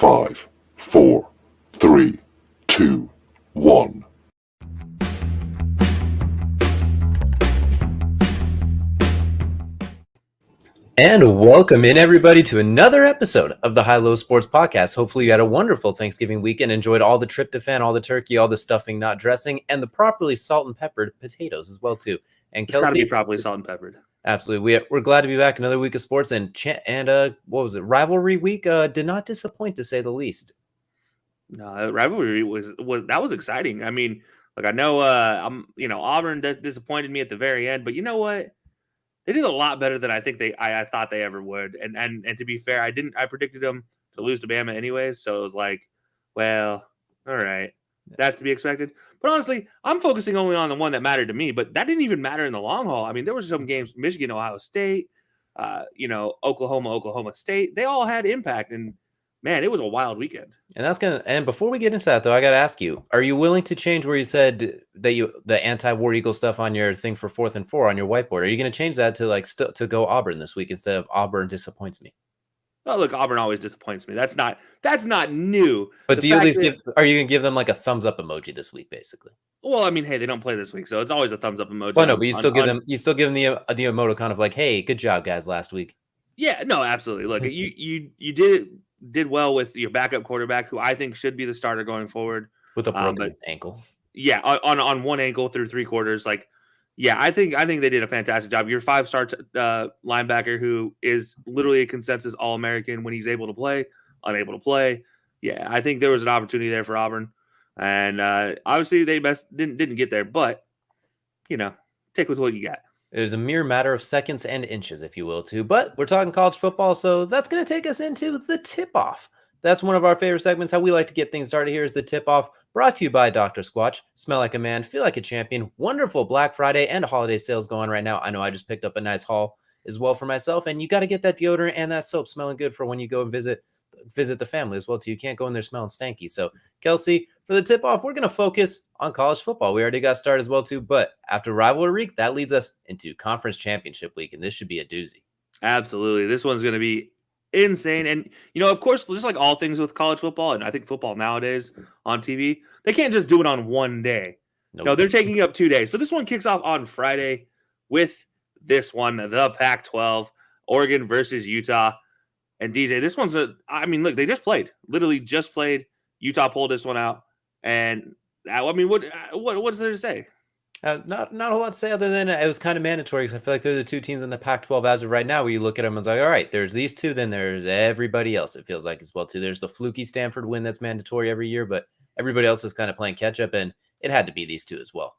5, 4, 3, 2, 1. And welcome in, everybody, to another episode of the High Low Sports Podcast. Hopefully you had a wonderful Thanksgiving weekend, enjoyed all the tryptophan, all the turkey, all the stuffing, not dressing, and the properly salt and peppered potatoes as well, too. And It's got to be Kelcey, properly salt and peppered. absolutely. We're glad to be back. Another week of sports, and what was it? Rivalry week did not disappoint, to say the least. No, rivalry was exciting. I mean, like I know Auburn disappointed me at the very end, but you know what? They did a lot better than I thought they ever would. And to be fair, I predicted them to lose to Bama anyways, so it was like, well, all right. That's to be expected. But honestly, I'm focusing only on the one that mattered to me, but that didn't even matter in the long haul. I mean, there were some games, Michigan, Ohio State, Oklahoma State. They all had impact, and man, it was a wild weekend. And before we get into that, though, I got to ask you, are you willing to change where you said that the anti-War Eagle stuff on your thing for 4th and 4 on your whiteboard? Are you going to change that to to go Auburn this week instead of Auburn disappoints me? Oh, look, Auburn always disappoints me. That's not new. But are you going to give them like a thumbs up emoji this week, basically? Well, I mean, hey, they don't play this week, so it's always a thumbs up emoji. Well, no, but you still give them the emoticon of like, hey, good job, guys, last week. Yeah, no, absolutely. Look, you did well with your backup quarterback, who I think should be the starter going forward with a broken ankle. Yeah, on one ankle through 3 quarters. Like, yeah, I think they did a fantastic job. Your 5-star linebacker, who is literally a consensus All-American when he's able to play, unable to play. Yeah, I think there was an opportunity there for Auburn, and obviously they didn't get there, but take with what you got. It was a mere matter of seconds and inches, if you will, too. But we're talking college football, so that's going to take us into the tip-off. That's one of our favorite segments. How we like to get things started here is the tip-off, brought to you by Dr. Squatch. Smell like a man, feel like a champion. Wonderful Black Friday and holiday sales going right now. I know I just picked up a nice haul as well for myself, and you got to get that deodorant and that soap smelling good for when you go and visit the family as well, too. You can't go in there smelling stanky. So, Kelcey, for the tip-off, we're going to focus on college football. We already got started as well, too. But after rivalry week, that leads us into conference championship week, and this should be a doozy. Absolutely. This one's going to be insane. And, of course, just like all things with college football, and I think football nowadays on TV, they can't just do it on one day. Nope. No, they're taking up 2 days. So this one kicks off on Friday with this one, the Pac-12, Oregon versus Utah. And DJ, this one's look, they literally just played. Utah pulled this one out. And what is there to say? Not a whole lot to say other than it was kind of mandatory, because I feel like they're the 2 teams in the Pac-12 as of right now, where you look at them and it's like, all right, there's these 2, then there's everybody else, it feels like as well, too. There's the fluky Stanford win that's mandatory every year, but everybody else is kind of playing catch-up, and it had to be these 2 as well.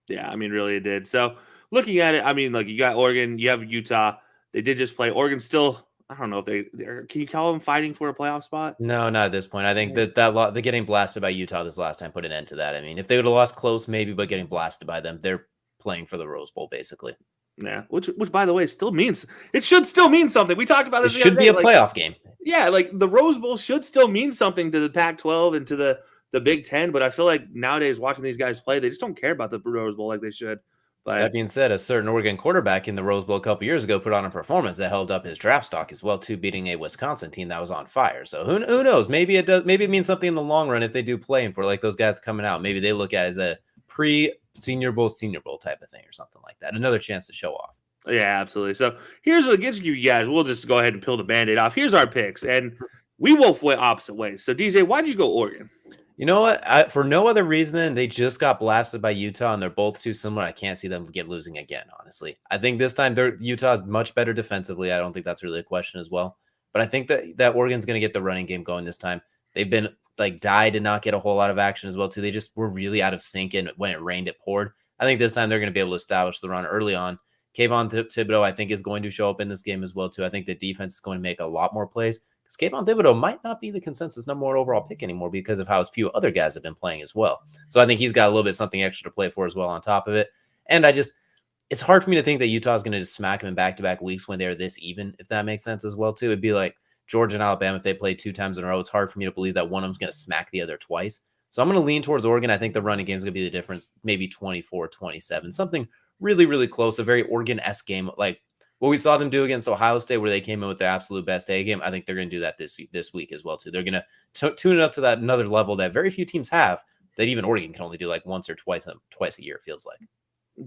Yeah, really it did. So looking at it, look, you got Oregon, you have Utah. They did just play. Oregon still, I don't know if they're can you call them fighting for a playoff spot? No, not at this point. I think that they're getting blasted by Utah this last time put an end to that. If they would have lost close, maybe, but getting blasted by them, they're playing for the Rose Bowl, basically. Yeah, which by the way should still mean something. We talked about this. It should be a playoff game. Yeah, like the Rose Bowl should still mean something to the Pac-12 and to the Big Ten, but I feel like nowadays watching these guys play, they just don't care about the Rose Bowl like they should. But that being said, a certain Oregon quarterback in the Rose Bowl a couple years ago put on a performance that held up his draft stock as well, too, beating a Wisconsin team that was on fire. So who knows? Maybe it does. Maybe it means something in the long run if they do play, and for like those guys coming out, maybe they look at it as a pre-Senior Bowl type of thing or something like that. Another chance to show off. Yeah, absolutely. So here's what it gets you guys. We'll just go ahead and peel the Band-Aid off. Here's our picks, and we both went opposite ways. So DJ, why'd you go Oregon? You know what? For no other reason than they just got blasted by Utah, and they're both too similar. I can't see them losing again, honestly. I think this time Utah is much better defensively. I don't think that's really a question as well. But I think that Oregon's going to get the running game going this time. They've been did not get a whole lot of action as well, too. They just were really out of sync, and when it rained, it poured. I think this time they're going to be able to establish the run early on. Kayvon Thibodeau, I think, is going to show up in this game as well, too. I think the defense is going to make a lot more plays, because Kayvon Thibodeau might not be the consensus number 1 overall pick anymore because of how few other guys have been playing as well. So I think he's got a little bit something extra to play for as well on top of it. And it's hard for me to think that Utah is going to just smack him in back-to-back weeks when they're this even, if that makes sense as well, too. It'd be like Georgia and Alabama if they play 2 times in a row. It's hard for me to believe that one of them's going to smack the other twice. So I'm going to lean towards Oregon. I think the running game is going to be the difference, maybe 24-27, something really, really close, a very Oregon-esque game, like what we saw them do against Ohio State, where they came in with the absolute best A game. I think they're going to do that this week as well too. They're going to tune it up to that another level that very few teams have. That even Oregon can only do like once or twice a year. It feels like.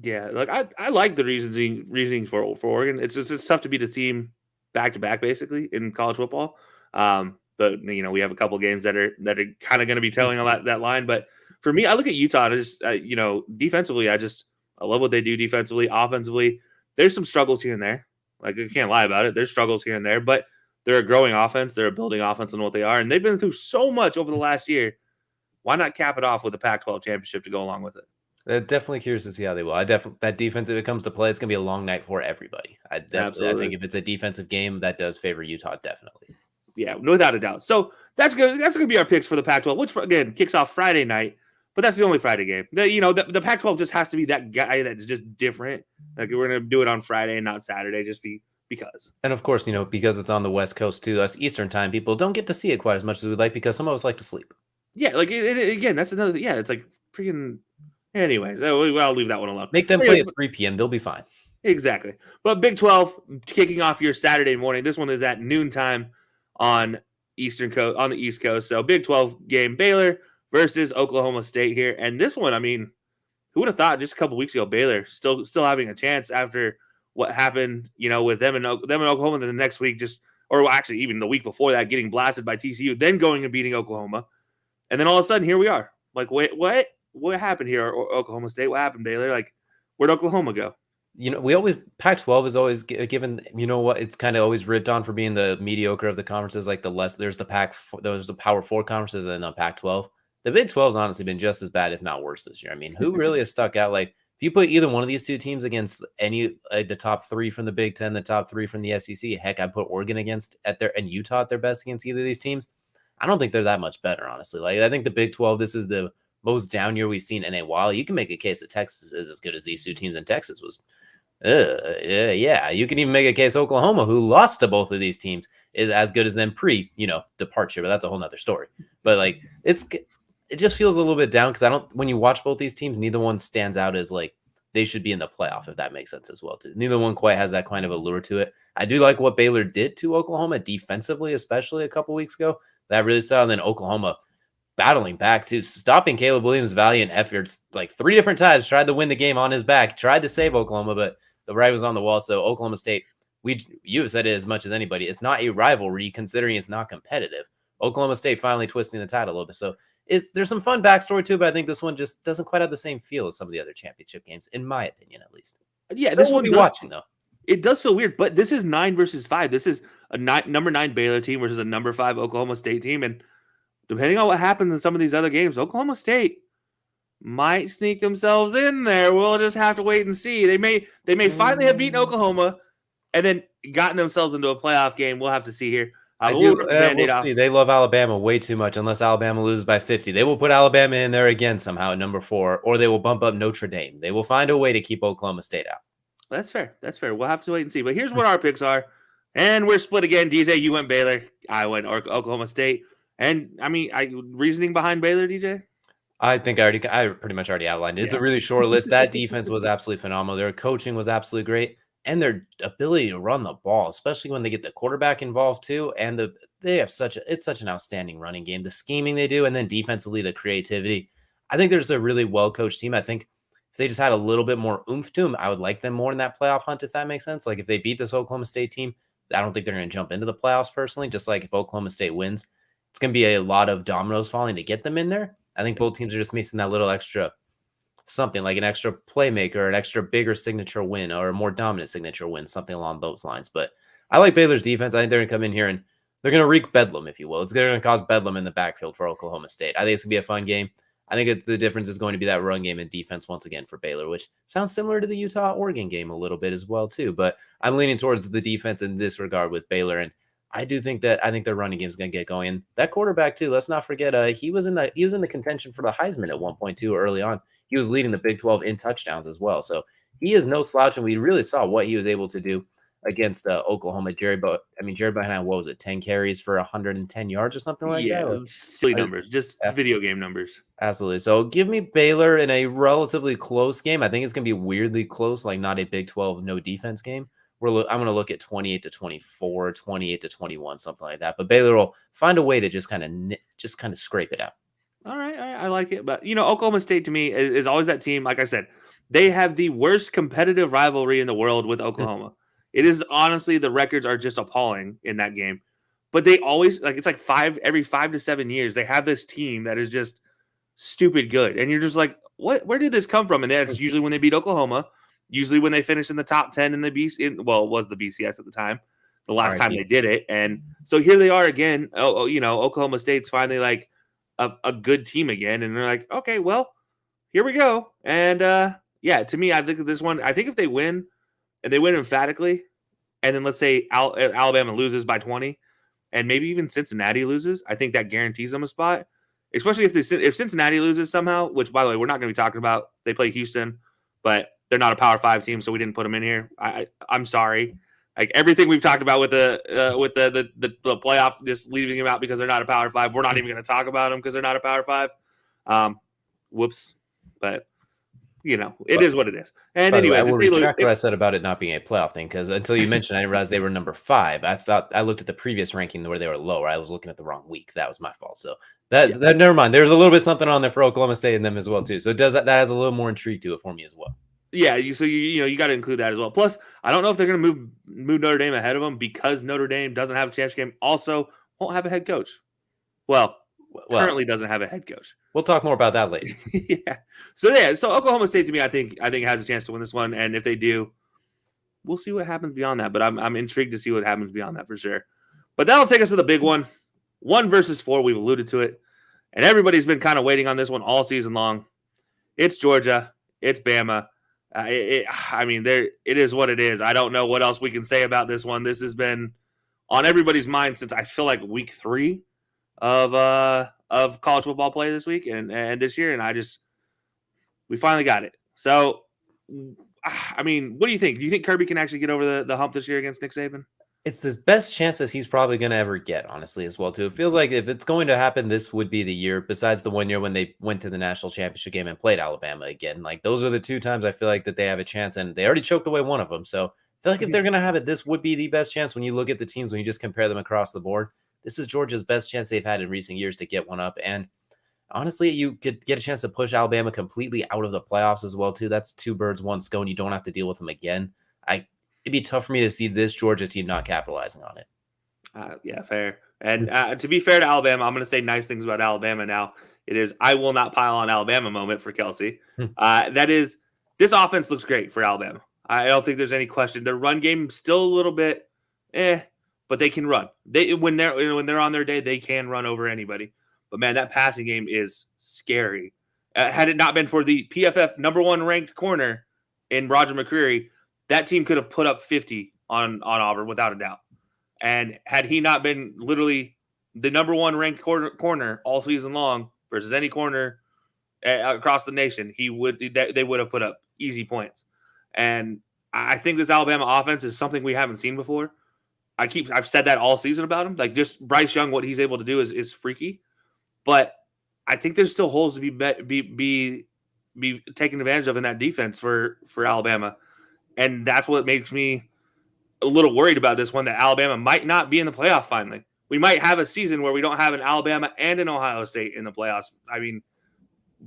Yeah, like I like the reasoning for Oregon. It's tough to beat a team back to back basically in college football. But we have a couple games that are kind of going to be telling on that line. But for me, I look at Utah as defensively. I love what they do defensively, offensively. There's some struggles here and there. Like I can't lie about it. There's struggles here and there, but they're a growing offense. They're a building offense on what they are, and they've been through so much over the last year. Why not cap it off with a Pac-12 championship to go along with it? I'm definitely curious to see how they will. That defense, if it comes to play, it's going to be a long night for everybody. I think if it's a defensive game, that does favor Utah definitely. Yeah, without a doubt. So that's good. That's going to be our picks for the Pac-12, which again kicks off Friday night. But that's the only Friday game. The Pac-12 just has to be that guy that's just different. Like we're going to do it on Friday and not Saturday, just because. And of course, because it's on the West Coast too, us Eastern time people don't get to see it quite as much as we'd like because some of us like to sleep. Yeah, like again, that's another thing. Yeah, it's like freaking. Anyways, I'll leave that one alone. Make them play at 3 p.m. They'll be fine. Exactly. But Big 12 kicking off your Saturday morning. This one is at noontime on the East Coast. So Big 12 game, Baylor versus Oklahoma State here. And this one, I mean, who would have thought just a couple weeks ago Baylor still having a chance after what happened, with them and Oklahoma. And then the next week actually even the week before that, getting blasted by TCU, then going and beating Oklahoma. And then all of a sudden, here we are. Like, wait, what? What happened here, Oklahoma State? What happened, Baylor? Like, where'd Oklahoma go? Pac-12 is always given, it's kind of always ripped on for being the mediocre of the conferences. Like there's the Power 4 conferences and the Pac-12. The Big 12 has honestly been just as bad, if not worse this year. I mean, who really has stuck out? Like, if you put either one of these two teams against any the top 3 from the Big 10, the top 3 from the SEC, heck, I put Oregon and Utah at their best against either of these teams. I don't think they're that much better, honestly. Like, I think the Big 12, this is the most down year we've seen in a while. You can make a case that Texas is as good as these two teams, and Texas was, yeah. You can even make a case Oklahoma, who lost to both of these teams, is as good as them departure, but that's a whole nother story. But like, it just feels a little bit down because when you watch both these teams, neither one stands out as like they should be in the playoff, if that makes sense as well too. Neither one quite has that kind of allure to it. I do like what Baylor did to Oklahoma defensively, especially a couple weeks ago. That really started. And then Oklahoma battling back to stopping Caleb Williams' valiant efforts like 3 different times, tried to win the game on his back, tried to save Oklahoma, but the right was on the wall. So Oklahoma State, you have said it as much as anybody. It's not a rivalry considering it's not competitive. Oklahoma State finally twisting the tide a little bit. So there's some fun backstory too, but I think this one just doesn't quite have the same feel as some of the other championship games, in my opinion, at least. Yeah, this one watching though. It does feel weird, but this is 9 versus 5. This is a number 9 Baylor team versus a number 5 Oklahoma State team, and depending on what happens in some of these other games, Oklahoma State might sneak themselves in there. We'll just have to wait and see. They may finally have beaten Oklahoma and then gotten themselves into a playoff game. We'll have to see here. We'll see. They love Alabama way too much. Unless Alabama loses by 50, they will put Alabama in there again somehow at number 4, or they will bump up Notre Dame. They will find a way to keep Oklahoma State out. That's fair. We'll have to wait and see. But here's what our picks are, and we're split again. DJ, you went Baylor. I went Oklahoma State. And I mean, reasoning behind Baylor, DJ? I think I pretty much already outlined it. It's a really short list. That defense was absolutely phenomenal. Their coaching was absolutely great. And their ability to run the ball, especially when they get the quarterback involved too. And they have such an outstanding running game. The scheming they do, and then defensively, the creativity. I think there's a really well-coached team. I think if they just had a little bit more oomph to them, I would like them more in that playoff hunt, if that makes sense. Like if they beat this Oklahoma State team, I don't think they're going to jump into the playoffs personally. Just like if Oklahoma State wins, it's going to be a lot of dominoes falling to get them in there. I think both teams are just missing that little extra something, like an extra playmaker, an extra bigger signature win, or a more dominant signature win, something along those lines. But I like Baylor's defense. I think they're going to come in here and they're going to wreak bedlam, if you will. It's going to cause bedlam in the backfield for Oklahoma State. I think it's going to be a fun game. I think the difference is going to be that run game and defense once again for Baylor, which sounds similar to the Utah-Oregon game a little bit as well too. But I'm leaning towards the defense in this regard with Baylor, and I think their running game is going to get going. And that quarterback too, let's not forget, he was in the contention for the Heisman at one point too early on. He was leading the Big 12 in touchdowns as well. So he is no slouch, and we really saw what he was able to do against Oklahoma. Jerry Bowen had, what was it, 10 carries for 110 yards or something like that? Yeah, silly numbers, just video game numbers. Absolutely. So give me Baylor in a relatively close game. I think it's going to be weirdly close, like not a Big 12 no defense game, I'm going to look at 28-24, 28-21, something like that. But Baylor will find a way to just kind of scrape it out. All right, I like it. But, Oklahoma State to me is always that team. Like I said, they have the worst competitive rivalry in the world with Oklahoma. It is honestly, the records are just appalling in that game. But they always, it's like every 5 to 7 years, they have this team that is just stupid good. And you're just like, where did this come from? And that's usually when they beat Oklahoma, usually when they finish in the top 10 in the it was the BCS at the time, the last time they did it. And so here they are again. Oklahoma State's finally like a good team again. And they're like, okay, well, here we go. And to me, I think this one, I think if they win and they win emphatically, and then let's say Alabama loses by 20, and maybe even Cincinnati loses, I think that guarantees them a spot. Especially if Cincinnati loses somehow, which, by the way, we're not going to be talking about. They play Houston, but they're not a Power 5 team, so we didn't put them in here. I'm sorry. Like everything we've talked about with the playoff, just leaving them out because they're not a Power 5. We're not even going to talk about them because they're not a Power 5. Whoops. But it is what it is. And anyways, I will retract what I said about it not being a playoff thing, because until you mentioned, I didn't realize they were number 5. I thought I looked at the previous ranking where they were lower. I was looking at the wrong week. That was my fault. So that never mind. There's a little bit something on there for Oklahoma State and them as well too. So that has a little more intrigue to it for me as well. Yeah, you got to include that as well. Plus, I don't know if they're going to move Notre Dame ahead of them because Notre Dame doesn't have a championship game. Also, won't have a head coach. Well, currently doesn't have a head coach. We'll talk more about that later. So Oklahoma State to me, I think has a chance to win this one, and if they do, we'll see what happens beyond that. But I'm intrigued to see what happens beyond that for sure. But that'll take us to the big one, 1 versus 4. We've alluded to it, and everybody's been kind of waiting on this one all season long. It's Georgia. It's Bama. It is what it is. I don't know what else we can say about this one. This has been on everybody's mind since I feel like week 3 of college football play this week and this year, and we finally got it. So, what do you think? Do you think Kirby can actually get over the hump this year against Nick Saban? It's the best chance that he's probably going to ever get, honestly, as well too. It feels like if it's going to happen, this would be the year. Besides the one year when they went to the national championship game and played Alabama again, like those are the 2 times I feel like that they have a chance, and they already choked away one of them. So I feel like if they're going to have it, this would be the best chance. When you look at the teams, when you just compare them across the board, this is Georgia's best chance they've had in recent years to get one up. And honestly, you could get a chance to push Alabama completely out of the playoffs as well too. That's 2 birds, 1 stone. You don't have to deal with them again. It'd be tough for me to see this Georgia team not capitalizing on it. Yeah, fair. And to be fair to Alabama, I'm going to say nice things about Alabama now. It is I will not pile on Alabama moment for Kelcey. That is, this offense looks great for Alabama. I don't think there's any question. Their run game still a little bit but they can run. When they're on their day, they can run over anybody. But man, that passing game is scary. Had it not been for the PFF number 1 ranked corner in Roger McCreary, that team could have put up 50 on Auburn without a doubt. And had he not been literally the number 1 ranked corner all season long versus any corner across the nation, they would have put up easy points. And I think this Alabama offense is something we haven't seen before. I've said that all season about him. Like, just Bryce Young, what he's able to do is freaky. But I think there's still holes to be taken advantage of in that defense for Alabama. And that's what makes me a little worried about this one, that Alabama might not be in the playoff finally. We might have a season where we don't have an Alabama and an Ohio State in the playoffs. I mean,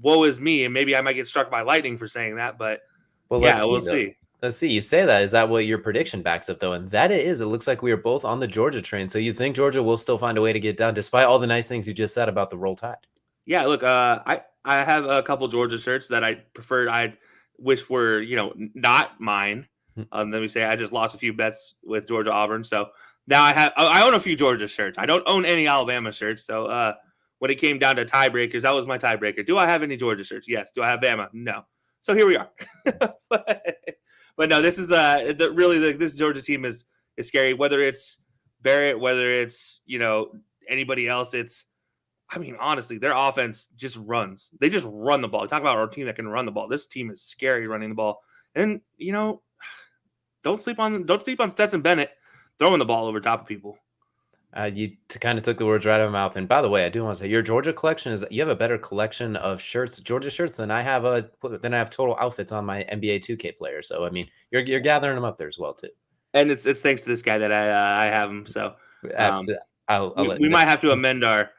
woe is me, and maybe I might get struck by lightning for saying that, but we'll see. Let's see. You say that. Is that what your prediction backs up, though? And that it is. It looks like we are both on the Georgia train. So you think Georgia will still find a way to get done, despite all the nice things you just said about the Roll Tide? Yeah, look, I have a couple Georgia shirts that I preferred. I wish were, not mine. Let me say I just lost a few bets with Georgia Auburn. So now I own a few Georgia shirts. I don't own any Alabama shirts. So when it came down to tiebreakers, that was my tiebreaker. Do I have any Georgia shirts? Yes. Do I have Bama? No. So here we are. But no, this is this Georgia team is scary. Whether it's Barrett, whether it's anybody else, honestly, their offense just runs. They just run the ball. Talk about our team that can run the ball. This team is scary running the ball. And don't sleep on Stetson Bennett throwing the ball over top of people. You kind of took the words right out of my mouth. And by the way, I do want to say your Georgia collection you have a better collection of Georgia shirts than I have total outfits on my NBA 2K player. So I mean, you're gathering them up there as well too. And it's thanks to this guy that I have him. So we might have to amend our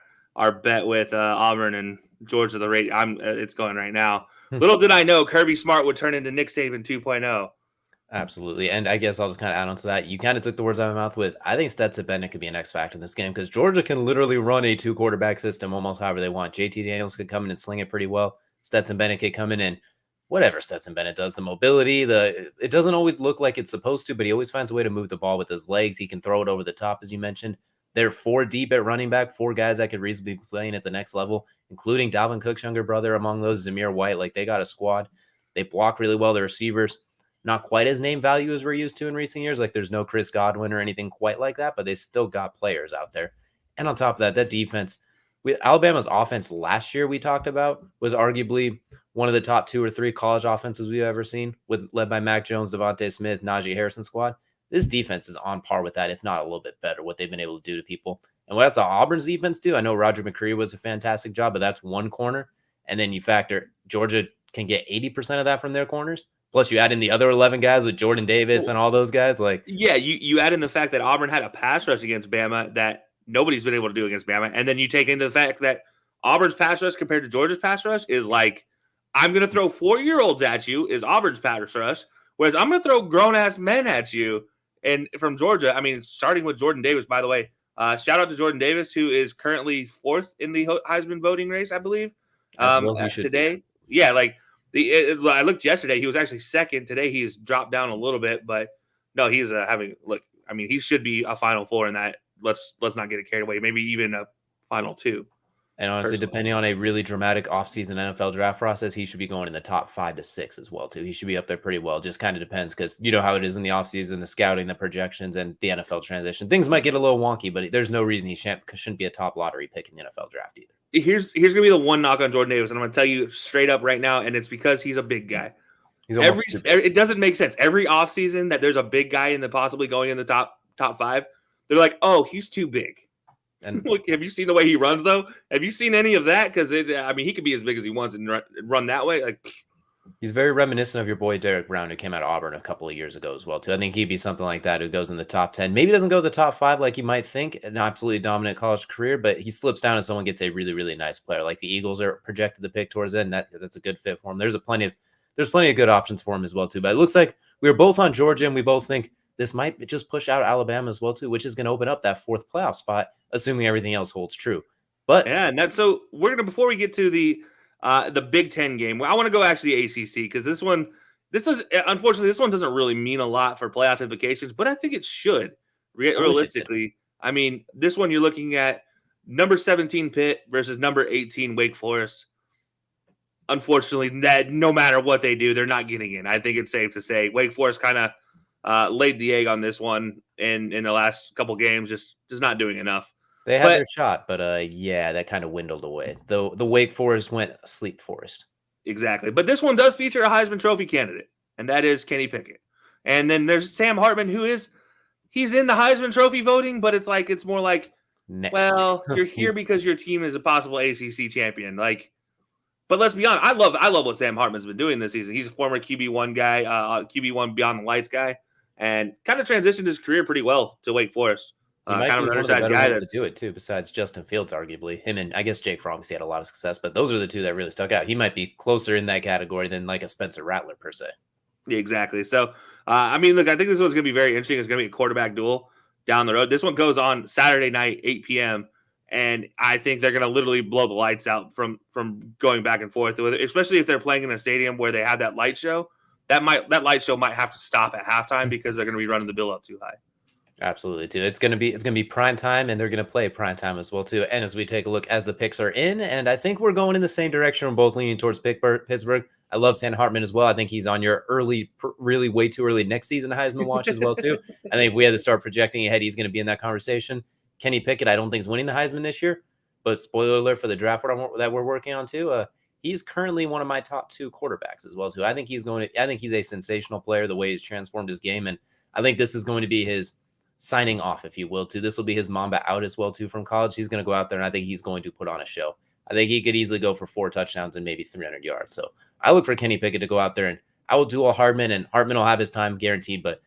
bet with Auburn and Georgia. The rate it's going right now. Little did I know Kirby Smart would turn into Nick Saban 2.0. Absolutely. And I guess I'll just kind of add on to that. You kind of took the words out of my mouth with, I think Stetson Bennett could be an X factor in this game because Georgia can literally run a 2-quarterback system almost however they want. JT Daniels could come in and sling it pretty well. Stetson Bennett could come in and whatever Stetson Bennett does, the mobility, it doesn't always look like it's supposed to, but he always finds a way to move the ball with his legs. He can throw it over the top, as you mentioned. They're 4 deep at running back, 4 guys that could reasonably be playing at the next level, including Dalvin Cook's younger brother among those, Zamir White. Like, they got a squad. They block really well. The receivers, not quite as name value as we're used to in recent years. Like, there's no Chris Godwin or anything quite like that, but they still got players out there. And on top of that defense, Alabama's offense last year we talked about was arguably one of the top 2 or 3 college offenses we've ever seen, led by Mac Jones, Devontae Smith, Najee Harrison squad. This defense is on par with that, if not a little bit better, what they've been able to do to people. And what does Auburn's defense do? I know Roger McCreary was a fantastic job, but that's one corner. And then you factor Georgia can get 80% of that from their corners. Plus, you add in the other 11 guys with Jordan Davis and all those guys. You add in the fact that Auburn had a pass rush against Bama that nobody's been able to do against Bama. And then you take into the fact that Auburn's pass rush compared to Georgia's pass rush is like, I'm going to throw 4-year-olds at you is Auburn's pass rush, whereas I'm going to throw grown-ass men at you. And from Georgia, I mean, starting with Jordan Davis, by the way, shout out to Jordan Davis, who is currently 4th in the Heisman voting race, I believe, today. Be. Yeah, like I looked yesterday, he was actually 2nd. Today he's dropped down a little bit, but no, he's he should be a Final Four in that. Let's not get it carried away. Maybe even a Final 2. And honestly, depending on a really dramatic offseason NFL draft process, he should be going in the top 5 to 6 as well, too. He should be up there pretty well. Just kind of depends because you know how it is in the offseason, the scouting, the projections, and the NFL transition. Things might get a little wonky, but there's no reason he shouldn't be a top lottery pick in the NFL draft either. Here's going to be the one knock on Jordan Davis, and I'm going to tell you straight up right now, and it's because he's a big guy. It doesn't make sense. Every offseason that there's a big guy in the possibly going in the top 5, they're like, oh, he's too big. And look, have you seen the way he runs, though? Have you seen any of that? Because he could be as big as he wants and run that way. Like, he's very reminiscent of your boy Derek Brown, who came out of Auburn a couple of years ago as well, too. I think he'd be something like that who goes in the top 10. Maybe doesn't go to the top 5 like you might think, an absolutely dominant college career, but he slips down and someone gets a really, really nice player. Like the Eagles are projected to pick towards it, and that's a good fit for him. There's plenty of good options for him as well, too. But it looks like we were both on Georgia, and we both think this might just push out Alabama as well, too, which is going to open up that 4th playoff spot, assuming everything else holds true. But yeah, and that's so we're going to, before we get to the Big Ten game, I want to go actually ACC because this one doesn't really mean a lot for playoff implications, but I think it should realistically. I mean, this one you're looking at number 17 Pitt versus number 18 Wake Forest. Unfortunately, that no matter what they do, they're not getting in. I think it's safe to say Wake Forest kind of laid the egg on this one in the last couple games, just not doing enough. They had their shot, but that kind of dwindled away. The Wake Forest went Sleep Forest. Exactly. But this one does feature a Heisman Trophy candidate, and that is Kenny Pickett. And then there's Sam Hartman, he's in the Heisman Trophy voting, but it's more like, you're here because your team is a possible ACC champion. But let's be honest, I love what Sam Hartman's been doing this season. He's a former QB1 guy, QB1 Beyond the Lights guy, and kind of transitioned his career pretty well to Wake Forest. Kind of an undersized guy to do it too, besides Justin Fields, arguably. Him and I guess Jake Fromm, he had a lot of success, but those are the 2 that really stuck out. He might be closer in that category than like a Spencer Rattler per se. Yeah, exactly. So, I think this one's going to be very interesting. It's going to be a quarterback duel down the road. This one goes on Saturday night, 8 p.m., and I think they're going to literally blow the lights out from going back and forth, especially if they're playing in a stadium where they have that light show. That light show might have to stop at halftime because they're going to be running the bill up too high. Absolutely, too. It's gonna be prime time, and they're gonna play prime time as well, too. And as we take a look as the picks are in, and I think we're going in the same direction. We're both leaning towards Pittsburgh. I love Sam Hartman as well. I think he's on your really way too early next season Heisman watch as well, too. I think if we had to start projecting ahead, he's going to be in that conversation. Kenny Pickett, I don't think is winning the Heisman this year, but spoiler alert for the draft that we're working on too. He's currently one of my top 2 quarterbacks as well, too. I think he's a sensational player, the way he's transformed his game, and I think this is going to be his signing off, if you will, too. This will be his Mamba out as well, too, from college. He's going to go out there, and I think he's going to put on a show. I think he could easily go for 4 touchdowns and maybe 300 yards. So I look for Kenny Pickett to go out there, and I will duel Hardman, and Hardman will have his time guaranteed, but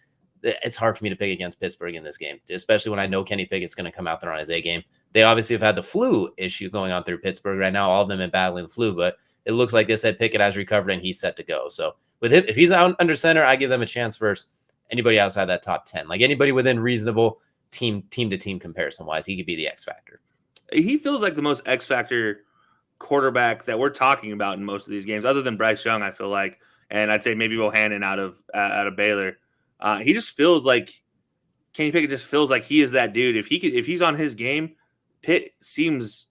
it's hard for me to pick against Pittsburgh in this game, especially when I know Kenny Pickett's going to come out there on his A game. They obviously have had the flu issue going on through Pittsburgh right now. All of them have been battling the flu, but it looks like they said Pickett has recovered and he's set to go. So with him, if he's out under center, I give them a chance versus anybody outside that top 10. Like anybody within reasonable team to team comparison wise, he could be the X factor. He feels like the most X factor quarterback that we're talking about in most of these games, other than Bryce Young, I feel like, and I'd say maybe Bohannon out of Baylor. He just feels like Kenny Pickett just feels like he is that dude. If he's on his game, Pitt seems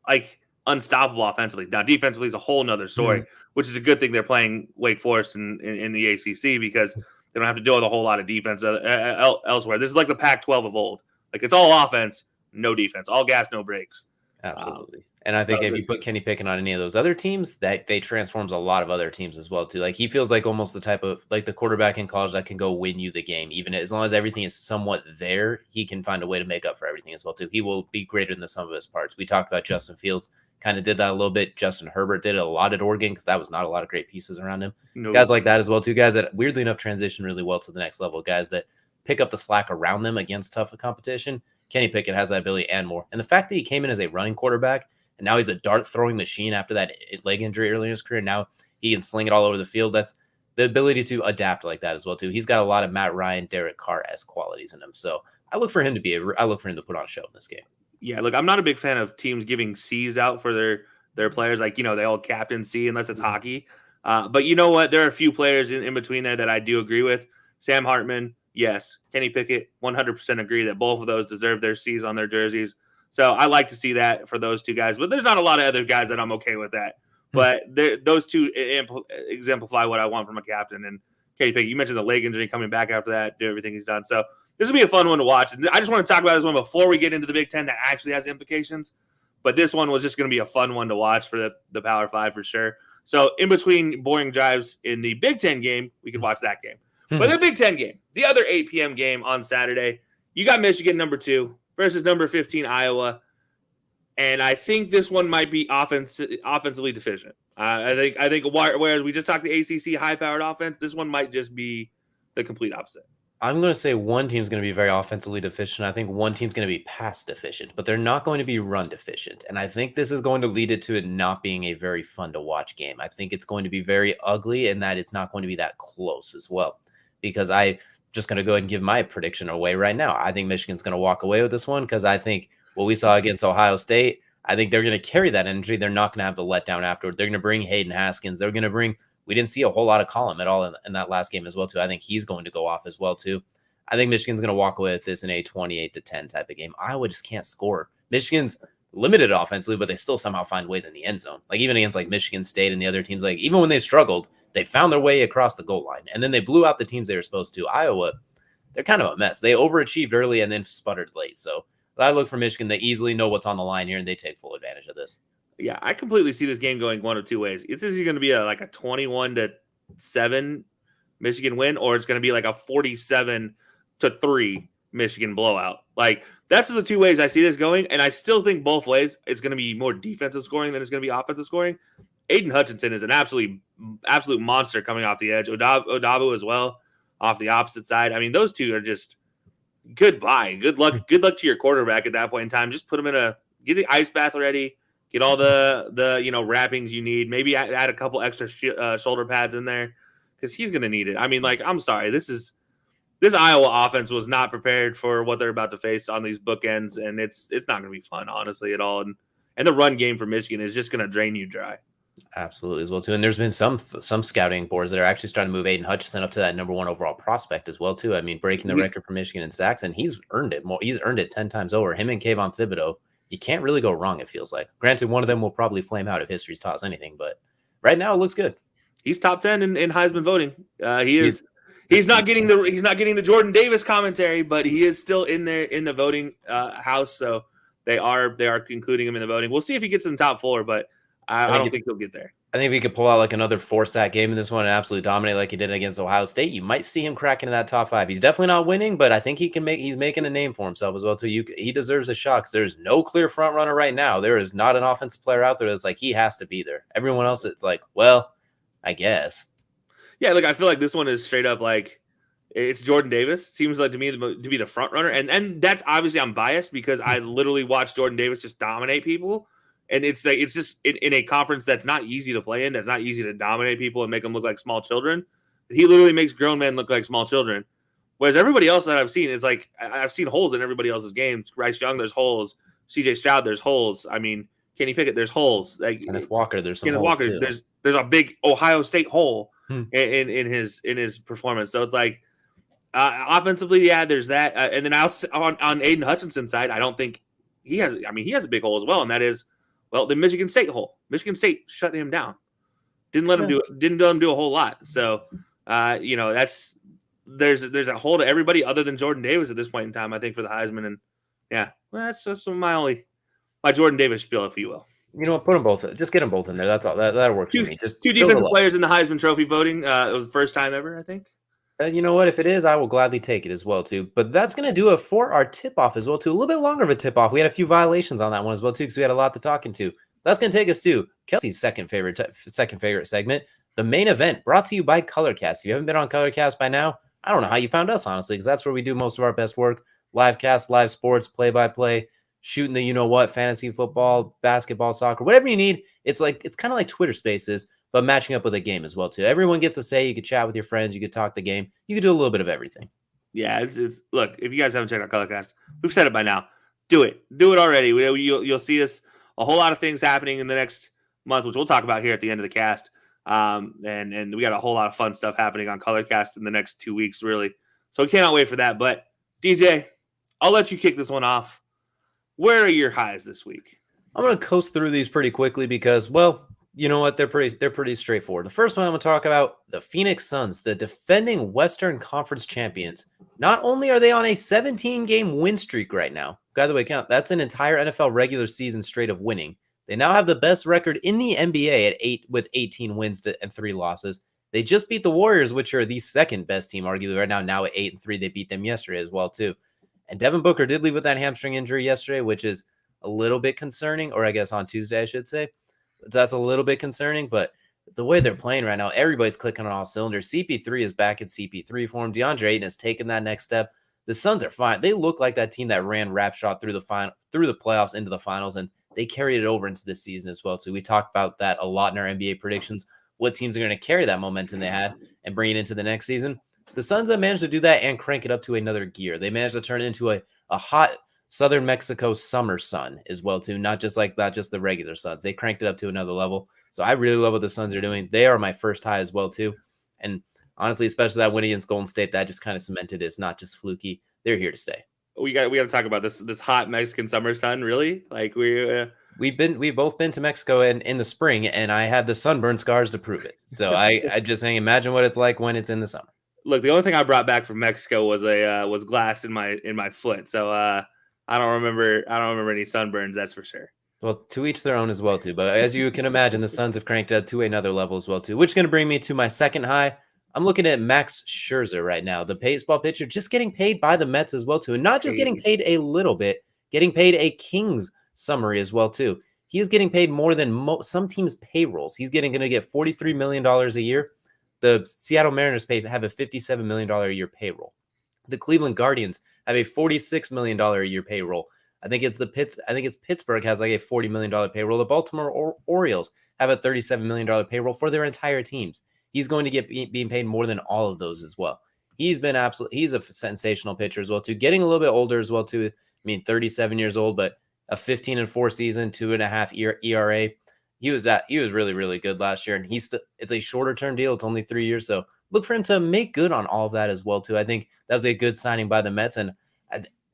like unstoppable offensively. Now defensively is a whole nother story, which is a good thing they're playing Wake Forest in the ACC because they don't have to deal with a whole lot of defense elsewhere. This is like the Pac-12 of old. Like it's all offense, no defense, all gas, no brakes. Absolutely. And I think if you put Kenny Pickett on any of those other teams, that they transforms a lot of other teams as well too. Like he feels like almost the type of like the quarterback in college that can go win you the game. Even as long as everything is somewhat there, he can find a way to make up for everything as well too. He will be greater than the sum of his parts. We talked about Justin Fields, kind of did that a little bit. Justin Herbert did it a lot at Oregon because that was not a lot of great pieces around him. Guys like that as well too. Guys that weirdly enough transition really well to the next level. Guys that pick up the slack around them against tough competition. Kenny Pickett has that ability and more. And the fact that he came in as a running quarterback and now he's a dart throwing machine after that leg injury early in his career. Now he can sling it all over the field. That's the ability to adapt like that as well too. He's got a lot of Matt Ryan, Derek Carr-esque qualities in him. So I look for him to put on a show in this game. Yeah, look, I'm not a big fan of teams giving C's out for their players. Like, they all captain C unless it's hockey. But you know what? There are a few players in between there that I do agree with. Sam Hartman, yes. Kenny Pickett, 100% agree that both of those deserve their C's on their jerseys. So I like to see that for those two guys. But there's not a lot of other guys that I'm okay with that. But those two exemplify what I want from a captain. And Kenny Pickett, you mentioned the leg injury coming back after that, do everything he's done. So this will be a fun one to watch. And I just want to talk about this one before we get into the Big Ten that actually has implications. But this one was just going to be a fun one to watch for the Power 5 for sure. So in between boring drives in the Big Ten game, we could watch that game. But the Big Ten game, the other 8 p.m. game on Saturday, you got Michigan number 2 versus number 15 Iowa. And I think this one might be offensively deficient. I think whereas we just talked the ACC high-powered offense, this one might just be the complete opposite. I'm going to say one team's going to be very offensively deficient. I think one team's going to be pass deficient, but they're not going to be run deficient. And I think this is going to lead it to it not being a very fun to watch game. I think it's going to be very ugly and that it's not going to be that close as well. Because I just going to go ahead and give my prediction away right now. I think Michigan's going to walk away with this one because I think what we saw against Ohio State, I think they're going to carry that energy. They're not going to have the letdown afterward. They're going to bring Hayden Haskins. They're going to bring – we didn't see a whole lot of Colin at all in that last game as well, too. I think he's going to go off as well, too. I think Michigan's going to walk away with this in a 28-10 type of game. Iowa just can't score. Michigan's limited offensively, but they still somehow find ways in the end zone. Like even against like Michigan State and the other teams, like even when they struggled, they found their way across the goal line. And then they blew out the teams they were supposed to. Iowa, they're kind of a mess. They overachieved early and then sputtered late. So I look for Michigan. They easily know what's on the line here, and they take full advantage of this. Yeah, I completely see this game going one of two ways. It's either going to be a 21-7 Michigan win, or it's going to be like a 47-3 Michigan blowout. Like that's the two ways I see this going, and I still think both ways it's going to be more defensive scoring than it's going to be offensive scoring. Aiden Hutchinson is an absolute monster coming off the edge. Odabu as well off the opposite side. I mean, those two are just goodbye. Good luck to your quarterback at that point in time. Just put him get the ice bath ready. Get all the wrappings you need. Maybe add a couple extra shoulder pads in there because he's going to need it. I mean, I'm sorry. This Iowa offense was not prepared for what they're about to face on these bookends, and it's not going to be fun, honestly, at all. And the run game for Michigan is just going to drain you dry. Absolutely as well too. And there's been some scouting boards that are actually starting to move Aiden Hutchinson up to that number 1 overall prospect as well too. I mean, breaking the record for Michigan in sacks, and he's earned it more. He's earned it 10 times over. Him and Kayvon Thibodeau, you can't really go wrong. It feels like. Granted, one of them will probably flame out if history's taught us anything, but right now it looks good. He's top 10 in Heisman voting. He's not getting the Jordan Davis commentary, but he is still in there in the voting house. So they are including him in the voting. We'll see if he gets in the top 4, but I don't think he'll get there. I think if he could pull out like another 4-sack game in this one and absolutely dominate like he did against Ohio State, you might see him crack into that top 5. He's definitely not winning, but I think he's making a name for himself as well too. He deserves a shot because there's no clear front runner right now. There is not an offensive player out there that's like he has to be there. Everyone else, it's like, well, I guess. Yeah, I feel like this one is straight up like It's Jordan Davis. Seems like to me to be the front runner, and that's obviously I'm biased because I literally watched Jordan Davis just dominate people, and it's just in a conference that's not easy to play in, that's not easy to dominate people and make them look like small children. He literally makes grown men look like small children. Whereas everybody else that I've seen is like I've seen holes in everybody else's games. Bryce Young, there's holes. C.J. Stroud, there's holes. I mean, Kenny Pickett, there's holes. Like Kenneth Walker, there's some Kenneth holes Walker, too. there's a big Ohio State hole in his performance. So it's like offensively, yeah, there's that. And then on Aiden Hutchinson's side, I don't think he has. I mean, he has a big hole as well, and that is the Michigan State hole. Michigan State shut him down. Didn't let him do it. Didn't let him do a whole lot. So that's. There's a hole to everybody other than Jordan Davis at this point in time, I think, for the Heisman. And yeah, well, that's my Jordan Davis spiel, if you will. You know what? Put them both. Just get them both in there. That's all. That works for me. Just two defensive players in the Heisman Trophy voting, the first time ever, I think. You know what? If it is, I will gladly take it as well too. But that's going to do it for our tip-off as well too. A little bit longer of a tip-off. We had a few violations on that one as well too, because we had a lot to talk into. That's going to take us to Kelcey's second favorite segment, the main event, brought to you by Colorcast. If you haven't been on Colorcast by now, I don't know how you found us, honestly, because that's where we do most of our best work. Live cast, live sports, play-by-play, shooting the you-know-what, fantasy football, basketball, soccer, whatever you need. It's kind of like Twitter Spaces, but matching up with a game as well, too. Everyone gets a say. You could chat with your friends. You could talk the game. You could do a little bit of everything. Yeah, it's look, if you guys haven't checked out Colorcast, we've said it by now. Do it. Do it already. You'll see us a whole lot of things happening in the next month, which we'll talk about here at the end of the cast. And we got a whole lot of fun stuff happening on Colorcast in the next 2 weeks, really. So we cannot wait for that. But DJ, I'll let you kick this one off. Where are your highs this week? I'm going to coast through these pretty quickly because, well, you know what? They're pretty straightforward. The first one I'm going to talk about, the Phoenix Suns, the defending Western Conference champions. Not only are they on a 17-game win streak right now, by the way, count that's an entire NFL regular season straight of winning. They now have the best record in the NBA at 8 with 18 wins and 3 losses. They just beat the Warriors, which are the second best team, arguably right now at 8-3. They beat them yesterday as well, too. And Devin Booker did leave with that hamstring injury yesterday, which is a little bit concerning, or I guess on Tuesday, I should say. That's a little bit concerning, but the way they're playing right now, everybody's clicking on all cylinders. CP3 is back in CP3 form. DeAndre Ayton has taken that next step. The Suns are fine. They look like that team that ran rap shot through the playoffs into the finals, and they carried it over into this season as well, too. We talked about that a lot in our NBA predictions, what teams are going to carry that momentum they had and bring it into the next season. The Suns have managed to do that and crank it up to another gear. They managed to turn it into a hot Southern Mexico summer sun as well, too. Not just the regular Suns. They cranked it up to another level. So I really love what the Suns are doing. They are my first high as well, too. And honestly, especially that win against Golden State, that just kind of cemented it's not just fluky. They're here to stay. We got to talk about this hot Mexican summer sun, really? Like we've both been to Mexico in the spring, and I have the sunburn scars to prove it. So I just saying, imagine what it's like when it's in the summer. Look, the only thing I brought back from Mexico was glass in my foot. So I don't remember any sunburns, that's for sure. Well, to each their own as well, too. But as you can imagine, the Suns have cranked it up to another level as well, too, which is going to bring me to my second high. I'm looking at Max Scherzer right now, the baseball pitcher, just getting paid by the Mets as well, too. And not just getting paid a little bit, getting paid a King's summary as well, too. He is getting paid more than some teams' payrolls. He's going to get $43 million a year. The Seattle Mariners have a $57 million a year payroll. The Cleveland Guardians have a $46 million a year payroll. I think it's Pittsburgh has like a $40 million payroll. The Baltimore Orioles have a $37 million payroll for their entire teams. He's going to get being paid more than all of those as well. He's a sensational pitcher as well, too. Getting a little bit older as well, too. I mean, 37 years old, but a 15-4 season, 2.5 ERA. He was really, really good last year, and it's a shorter term deal. It's only 3 years, so look for him to make good on all of that as well, too. I think that was a good signing by the Mets, and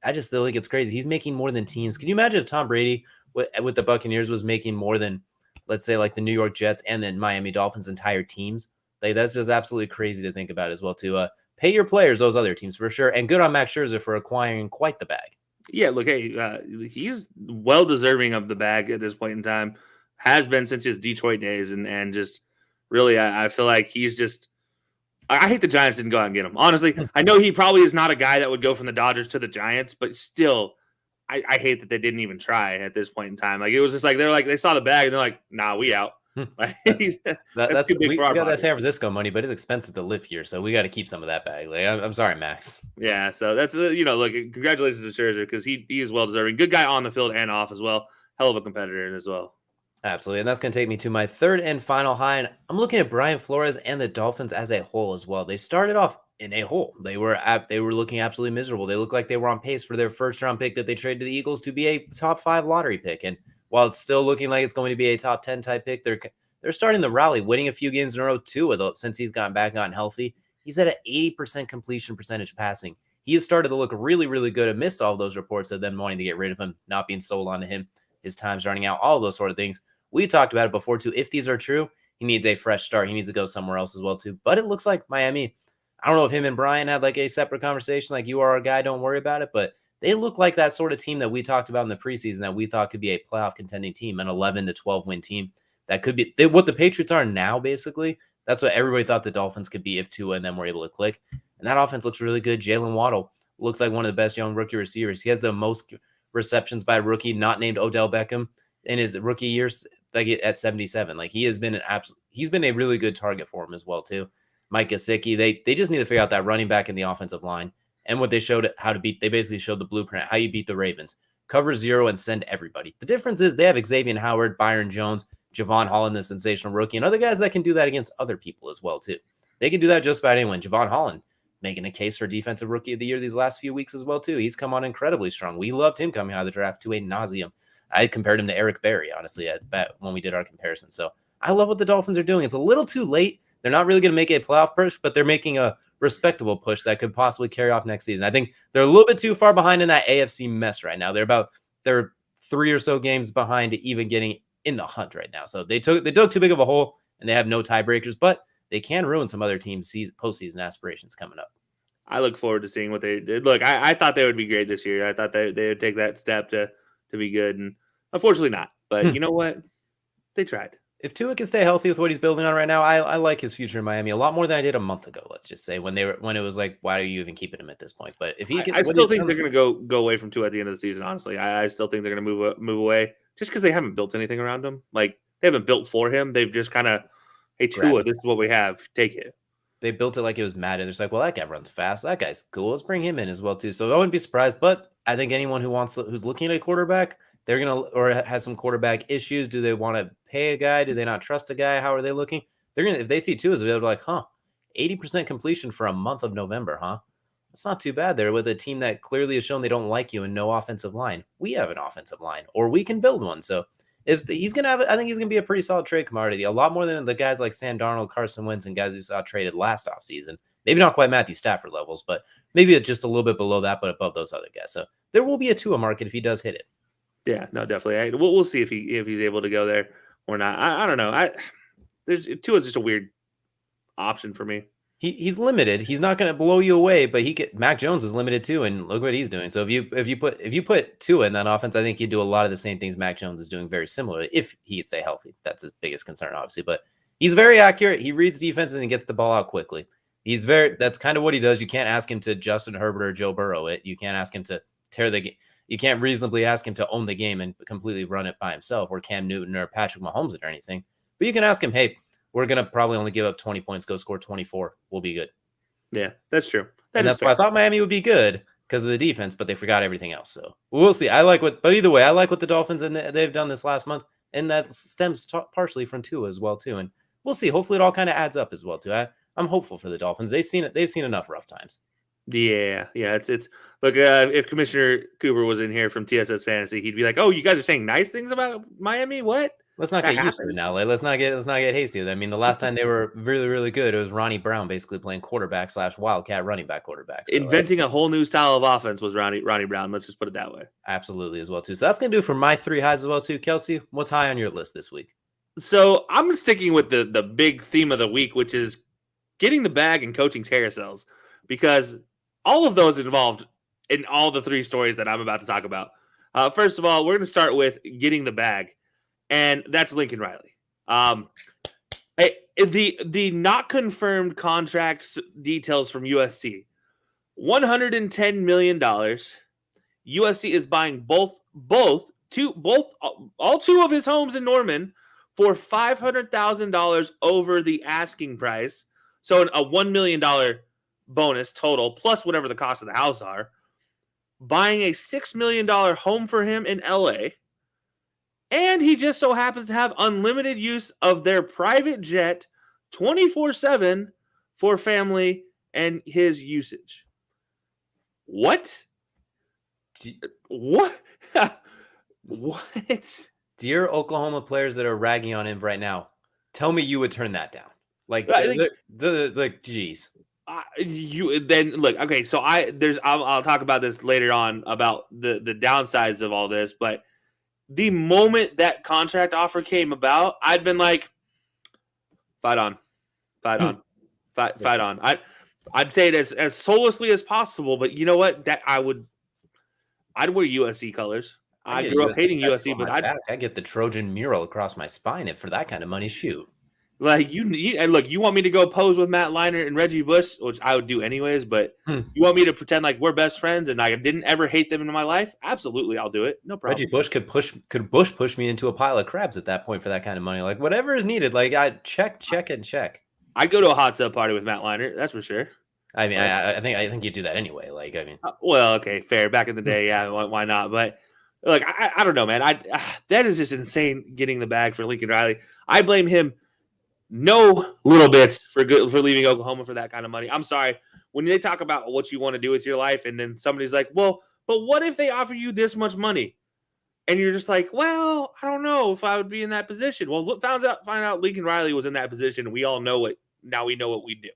I just think it's crazy. He's making more than teams. Can you imagine if Tom Brady with the Buccaneers was making more than, let's say, like the New York Jets and then Miami Dolphins' entire teams? Like, that's just absolutely crazy to think about as well, too. Pay your players, those other teams, for sure. And good on Max Scherzer for acquiring quite the bag. Yeah, look, hey, he's well deserving of the bag at this point in time. Has been since his Detroit days. And just really, I feel like he's just – I hate the Giants didn't go out and get him. Honestly, I know he probably is not a guy that would go from the Dodgers to the Giants, but still, I hate that they didn't even try at this point in time. Like, it was just like they saw the bag and they're like, nah, we out. That's too big we for our got that San pockets. Francisco money, but it's expensive to live here, so we got to keep some of that bag. Like, I'm sorry, Max. Yeah, so that's look, congratulations to Scherzer because he is well deserving. Good guy on the field and off as well. Hell of a competitor as well. Absolutely. And that's going to take me to my third and final high. And I'm looking at Brian Flores and the Dolphins as a whole as well. They started off in a hole. They were looking absolutely miserable. They looked like they were on pace for their first round pick that they traded to the Eagles to be a top 5 lottery pick. And while it's still looking like it's going to be a top 10 type pick, they're starting the rally, winning a few games in a row too. Since he's gotten healthy, he's at an 80% completion percentage passing. He has started to look really, really good amidst all those reports of them wanting to get rid of him, not being sold on to him, his time's running out, all those sort of things. We talked about it before, too. If these are true, he needs a fresh start. He needs to go somewhere else as well, too. But it looks like Miami, I don't know if him and Brian had like a separate conversation, like you are our guy, don't worry about it. But they look like that sort of team that we talked about in the preseason that we thought could be a playoff contending team, an 11 to 12 win team. That could be what the Patriots are now, basically. That's what everybody thought the Dolphins could be if Tua and them were able to click. And that offense looks really good. Jalen Waddle looks like one of the best young rookie receivers. He has the most receptions by a rookie not named Odell Beckham in his rookie years, like at 77. Like he has been he's been a really good target for him as well too. Mike Gesicki, they just need to figure out that running back in the offensive line. And what they showed how to beat, they basically showed the blueprint, how you beat the Ravens. Cover 0 and send everybody. The difference is they have Xavier Howard, Byron Jones, Javon Holland, the sensational rookie, and other guys that can do that against other people as well too. They can do that just about anyone. Javon Holland making a case for defensive rookie of the year these last few weeks as well too. He's come on incredibly strong. We loved him coming out of the draft to a nauseum. I compared him to Eric Berry, honestly, when we did our comparison. So I love what the Dolphins are doing. It's a little too late. They're not really going to make a playoff push, but they're making a respectable push that could possibly carry off next season. I think they're a little bit too far behind in that AFC mess right now. They're 3 or so games behind even getting in the hunt right now. So they dug too big of a hole, and they have no tiebreakers, but they can ruin some other teams' postseason aspirations coming up. I look forward to seeing what they did. Look, I thought they would be great this year. I thought they would take that step to be good, and unfortunately not. But you know what? They tried. If Tua can stay healthy with what he's building on right now, I like his future in Miami a lot more than I did a month ago. Let's just say when it was like, why are you even keeping him at this point? But if he can, I still think they're going to go away from Tua at the end of the season. Honestly, I still think they're going to move away just because they haven't built anything around him. Like they haven't built for him. They've just kind of, hey Tua, this is what we have. Take it. They built it like it was Madden. They're like, well, that guy runs fast. That guy's cool. Let's bring him in as well too. So I wouldn't be surprised. But I think anyone who's looking at a quarterback, they're gonna or has some quarterback issues. Do they want to pay a guy? Do they not trust a guy? How are they looking? They're gonna if they see Tua, they'll be like, 80% completion for a month of November, That's not too bad there with a team that clearly has shown they don't like you and no offensive line. We have an offensive line, or we can build one. So he's gonna have, I think he's gonna be a pretty solid trade commodity. A lot more than the guys like Sam Darnold, Carson Wentz, and guys we saw traded last offseason. Maybe not quite Matthew Stafford levels, but maybe just a little bit below that, but above those other guys. So there will be a Tua market if he does hit it. Yeah, no, definitely. We'll see if he's able to go there or not. I don't know. Tua's just a weird option for me. He's limited. He's not going to blow you away, but Mac Jones is limited too, and look what he's doing. So if you put Tua in that offense, I think he'd do a lot of the same things Mac Jones is doing very similarly if he could stay healthy. That's his biggest concern, obviously. But he's very accurate. He reads defenses and gets the ball out quickly. That's kind of what he does. You can't ask him to Justin Herbert or Joe Burrow it. You can't ask him to tear the game. You can't reasonably ask him to own the game and completely run it by himself, or Cam Newton or Patrick Mahomes or anything. But you can ask him, hey, we're going to probably only give up 20 points, go score 24. We'll be good. Yeah, that's true. That's why I thought Miami would be good because of the defense, but they forgot everything else. So we'll see. But either way, I like what the Dolphins and they've done this last month, and that stems partially from Tua as well too. And we'll see. Hopefully, it all kind of adds up as well too. I'm hopeful for the Dolphins. They've seen enough rough times. Yeah. It's look. If Commissioner Cooper was in here from TSS Fantasy, he'd be like, "Oh, you guys are saying nice things about Miami? What? Let's not get used to it now. Let's not get hasty. I mean, the last time they were really, really good, it was Ronnie Brown basically playing quarterback / wildcat running back quarterback. So, inventing a whole new style of offense was Ronnie Brown. Let's just put it that way. Absolutely as well too. So that's gonna do it for my 3 highs as well too. Kelcey, what's high on your list this week? So I'm sticking with the big theme of the week, which is getting the bag and coaching carousels, because all of those involved in all the 3 stories that I'm about to talk about. First of all, we're going to start with getting the bag, and that's Lincoln Riley. The not confirmed contract details from USC: $110 million. USC is buying all 2 of his homes in Norman for $500,000 over the asking price. So a $1 million bonus total, plus whatever the cost of the house are, buying a $6 million home for him in LA. And he just so happens to have unlimited use of their private jet 24/7 for family and his usage. What? What? What? Dear Oklahoma players that are ragging on him right now, tell me you would turn that down. Like, geez. You then look, okay, so I'll talk about this later on about the downsides of all this, but the moment that contract offer came about, I'd been like, fight on. I'd say it as soullessly as possible, but you know what? That I'd wear USC colors. I grew up hating USC, but I get the Trojan mural across my spine if for that kind of money. Shoot. Like and look, you want me to go pose with Matt Leinart and Reggie Bush, which I would do anyways, but you want me to pretend like we're best friends and I didn't ever hate them in my life? Absolutely, I'll do it. No problem. Reggie Bush could push me into a pile of crabs at that point for that kind of money. Like whatever is needed. Like I check. I'd go to a hot tub party with Matt Leinart, that's for sure. I mean, I think you'd do that anyway. Like, I mean, well, okay, fair. Back in the day, yeah, why not? But like, I don't know, man. That is just insane getting the bag for Lincoln Riley. I blame him no little bits for leaving Oklahoma for that kind of money. I'm sorry. When they talk about what you want to do with your life, and then somebody's like, well, but what if they offer you this much money? And you're just like, well, I don't know if I would be in that position. Well, find out Lincoln Riley was in that position, and we all know it. Now we know what we do.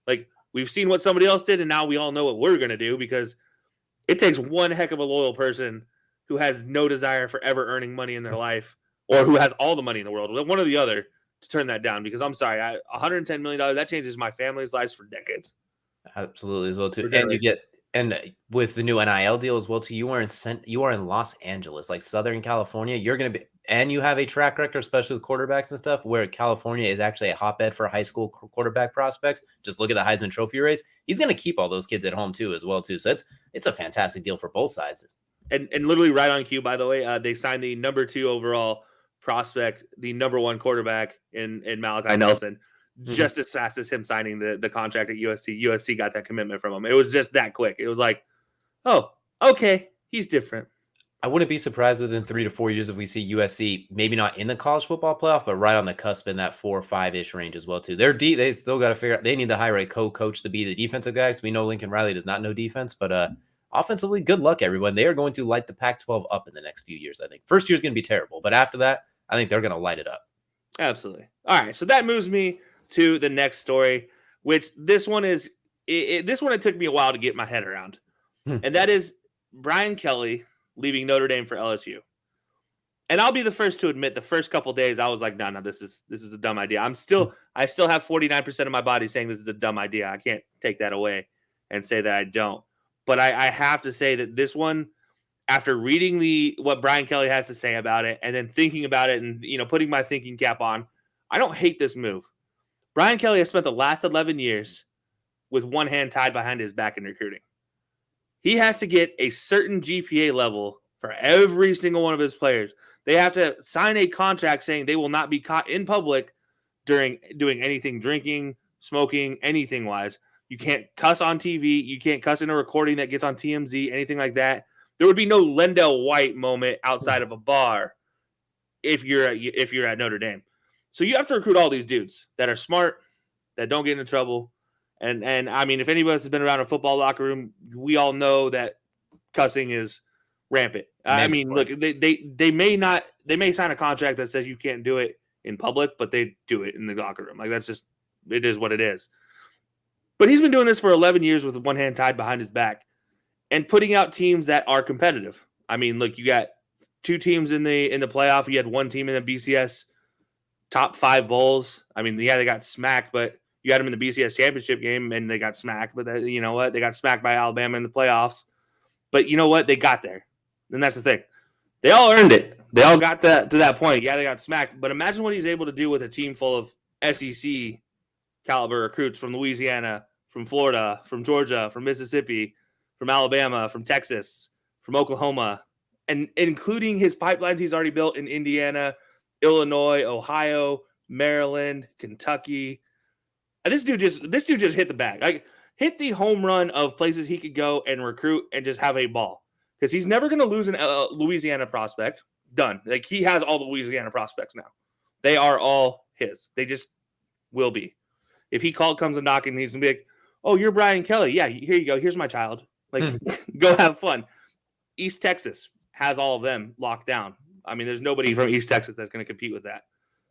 Like, we've seen what somebody else did, and now we all know what we're going to do, because it takes one heck of a loyal person who has no desire for ever earning money in their life, or who has all the money in the world, one or the other, to turn that down. Because I'm sorry, $110 million, that changes my family's lives for decades. Absolutely, as well too. And with the new NIL deal as well too, you are in Los Angeles, like Southern California. You're going to be, and you have a track record, especially with quarterbacks and stuff, where California is actually a hotbed for high school quarterback prospects. Just look at the Heisman Trophy race. He's going to keep all those kids at home too, as well too. So it's a fantastic deal for both sides. And literally right on cue, by the way, they signed the number 2 overall prospect, the number 1 quarterback in Malachi Nelson, just as fast as him signing the contract at USC. USC got that commitment from him. It was just that quick. It was like, oh, okay, he's different. I wouldn't be surprised within 3 to 4 years if we see USC maybe not in the college football playoff, but right on the cusp in that 4 or 5-ish range as well too. They still got to figure out. They need to hire a co-coach to be the defensive guy, because we know Lincoln Riley does not know defense. But offensively, good luck, everyone. They are going to light the Pac-12 up in the next few years. I think first year is going to be terrible, but after that, I think they're going to light it up. Absolutely. All right, so that moves me to the next story, which this one is this one it took me a while to get my head around, and that is Brian Kelly leaving Notre Dame for LSU. And I'll be the first to admit, the first couple days I was like, no, this is a dumb idea. I still have 49% of my body saying this is a dumb idea. I can't take that away and say that I don't. But I have to say that this one, after reading what Brian Kelly has to say about it, and then thinking about it, and putting my thinking cap on, I don't hate this move. Brian Kelly has spent the last 11 years with one hand tied behind his back in recruiting. He has to get a certain GPA level for every single one of his players. They have to sign a contract saying they will not be caught in public during doing anything, drinking, smoking, anything wise. You can't cuss on TV. You can't cuss in a recording that gets on TMZ, anything like that. There would be no Lendell White moment outside of a bar if you're at Notre Dame. So you have to recruit all these dudes that are smart, that don't get into trouble. And I mean, if any of us have been around a football locker room, we all know that cussing is rampant. I mean, look, they may sign a contract that says you can't do it in public, but they do it in the locker room. Like, that's just, it is what it is. But he's been doing this for 11 years with one hand tied behind his back and putting out teams that are competitive. I mean, look, you got 2 teams in the playoff. You had 1 team in the BCS top 5 bowls. I mean, yeah, they got smacked, but you had them in the BCS championship game and they got smacked. But you know what? They got smacked by Alabama in the playoffs. But you know what? They got there. And that's the thing. They all earned it. They all got to that point. Yeah, they got smacked. But imagine what he's able to do with a team full of SEC caliber recruits from Louisiana, from Florida, from Georgia, from Mississippi, from Alabama, from Texas, from Oklahoma, and including his pipelines he's already built in Indiana Illinois, Ohio, Maryland, Kentucky. And this dude just hit the bag. Like, hit the home run of places he could go and recruit and just have a ball. Because he's never going to lose an Louisiana prospect. Done. Like, he has all the Louisiana prospects now. They are all his. They just will be. If he comes and knocking, he's going to be like, oh, you're Brian Kelly. Yeah, here you go. Here's my child. Like, go have fun. East Texas has all of them locked down. I mean, there's nobody from East Texas that's going to compete with that.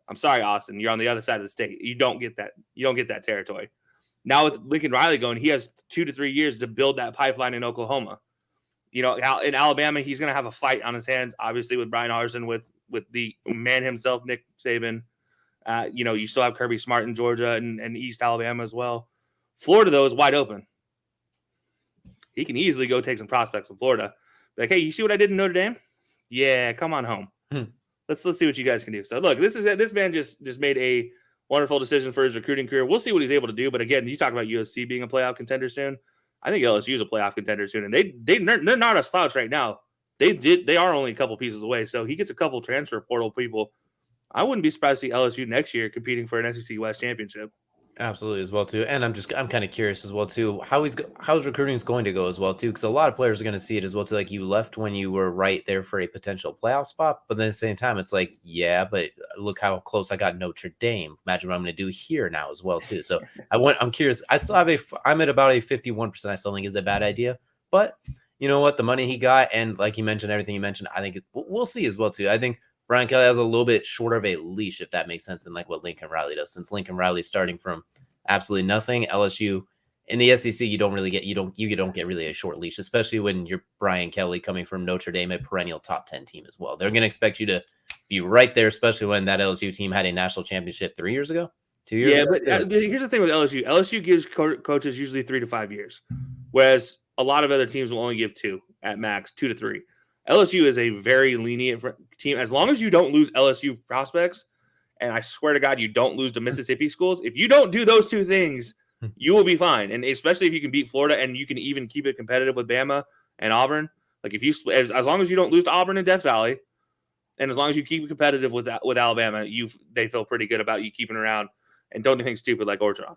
I'm sorry, Austin. You're on the other side of the state. You don't get that. You don't get that territory. Now with Lincoln Riley going, he has 2 to 3 years to build that pipeline in Oklahoma. You know, in Alabama, he's going to have a fight on his hands, obviously, with Brian Harsin, with the man himself, Nick Saban. You know, you still have Kirby Smart in Georgia and East Alabama as well. Florida, though, is wide open. He can easily go take some prospects from Florida. Like, hey, you see what I did in Notre Dame? Yeah, come on home. Let's see what you guys can do. So, look, this man just made a wonderful decision for his recruiting career. We'll see what he's able to do. But, again, you talk about USC being a playoff contender soon. I think LSU is a playoff contender soon. And they're not a slouch right now. They are only a couple pieces away. So, he gets a couple transfer portal people. I wouldn't be surprised to see LSU next year competing for an SEC West championship. Absolutely as well too, and I'm kind of curious as well too how's recruiting is going to go as well too, because a lot of players are going to see it as well too. Like, you left when you were right there for a potential playoff spot, but then at the same time it's like, yeah, but look how close I got Notre Dame. Imagine what I'm going to do here now as well too. So I'm curious. I'm at about a 51%. I still think is a bad idea, but you know what? The money he got, and like you mentioned, everything you mentioned, I think we'll see as well too. I think Brian Kelly has a little bit shorter of a leash, if that makes sense, than like what Lincoln Riley does. Since Lincoln Riley's starting from absolutely nothing, LSU in the SEC, you don't get really a short leash, especially when you're Brian Kelly coming from Notre Dame, a perennial top 10 team as well. They're going to expect you to be right there, especially when that LSU team had a national championship 2 years ago. Yeah, but here's the thing with LSU. LSU gives coaches usually 3 to 5 years, whereas a lot of other teams will only give 2 at max, 2 to 3. LSU is a very lenient team. As long as you don't lose LSU prospects, and I swear to God, you don't lose to Mississippi schools. If you don't do those 2 things, you will be fine. And especially if you can beat Florida and you can even keep it competitive with Bama and Auburn. Like, as long as you don't lose to Auburn and Death Valley, and as long as you keep it competitive with Alabama, they feel pretty good about you keeping around and don't do anything stupid like Orgeron.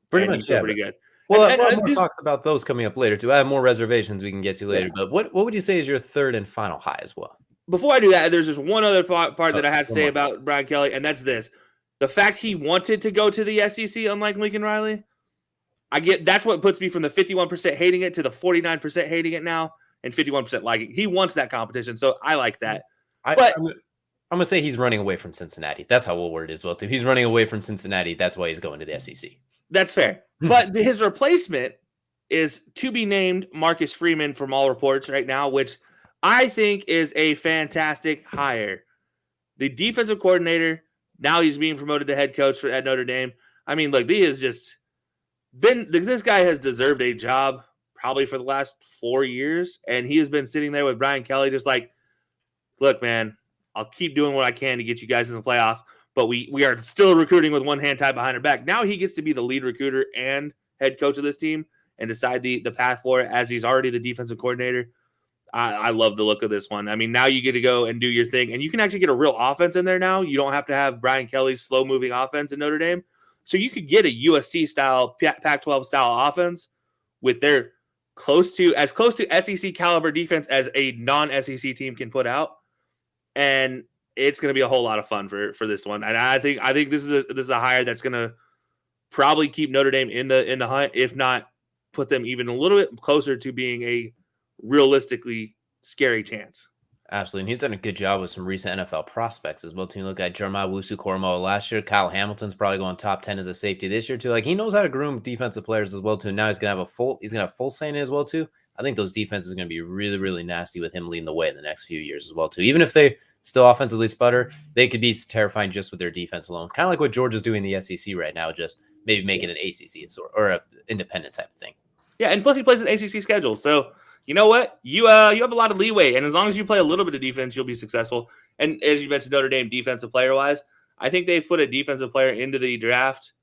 Pretty much, yeah. Pretty good. Well, we'll talk about those coming up later too. I have more reservations we can get to later. Yeah. But what would you say is your third and final high as well? Before I do that, there's just one other part that I have to say about Brian Kelly, and that's this. The fact he wanted to go to the SEC, unlike Lincoln Riley, that's what puts me from the 51% hating it to the 49% hating it now and 51% liking. He wants that competition, so I like that. I'm going to say he's running away from Cincinnati. That's how we'll word it as well, too. He's running away from Cincinnati. That's why he's going to the SEC. That's fair. But his replacement is to be named Marcus Freeman from all reports right now, which I think is a fantastic hire. The defensive coordinator, now he's being promoted to head coach at Notre Dame. I mean, look, this guy has deserved a job probably for the last 4 years, and he has been sitting there with Brian Kelly just like, look, man, I'll keep doing what I can to get you guys in the playoffs, but we are still recruiting with one hand tied behind our back. Now he gets to be the lead recruiter and head coach of this team and decide the path for it, as he's already the defensive coordinator. I love the look of this one. I mean, now you get to go and do your thing, and you can actually get a real offense in there now. You don't have to have Brian Kelly's slow-moving offense in Notre Dame. So you could get a USC-style, Pac-12-style offense with their close to SEC caliber defense as a non-SEC team can put out. And it's going to be a whole lot of fun for this one. And I think this is a hire that's going to probably keep Notre Dame in the hunt, if not put them even a little bit closer to being a realistically scary chance. Absolutely. And he's done a good job with some recent NFL prospects as well, too. Look at Jeremiah Wusu-Koramoah last year. Kyle Hamilton's probably going top 10 as a safety this year, too. Like, he knows how to groom defensive players as well, too. Now he's going to have full say in it as well, too. I think those defenses are going to be really, really nasty with him leading the way in the next few years as well, too. Even if they still offensively sputter, they could be terrifying just with their defense alone. Kind of like what Georgia's doing in the SEC right now, just maybe make it an ACC or an independent type of thing. Yeah, and plus he plays an ACC schedule, so you know what? You have a lot of leeway, and as long as you play a little bit of defense, you'll be successful. And as you mentioned, Notre Dame defensive player-wise, I think they've put a defensive player into the draft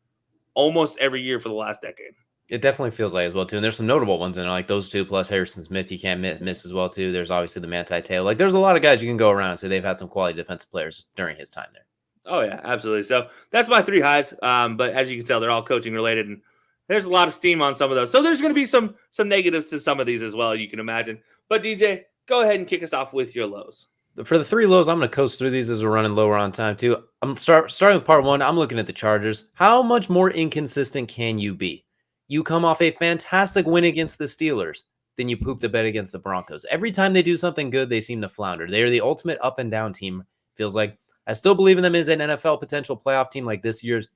almost every year for the last decade. It definitely feels like as well, too. And there's some notable ones in it, like those two plus Harrison Smith you can't miss as well, too. There's obviously the Manti Te'o. Like, there's a lot of guys you can go around and say they've had some quality defensive players during his time there. Oh yeah, absolutely. So that's my 3 highs. But as you can tell, they're all coaching related, and there's a lot of steam on some of those. So there's going to be some negatives to some of these as well, you can imagine. But DJ, go ahead and kick us off with your lows. For the 3 lows, I'm going to coast through these as we're running lower on time too. I'm starting with part 1. I'm looking at the Chargers. How much more inconsistent can you be? You come off a fantastic win against the Steelers, then you poop the bed against the Broncos. Every time they do something good, they seem to flounder. They are the ultimate up and down team. Feels like I still believe in them as an NFL potential playoff team like this year's.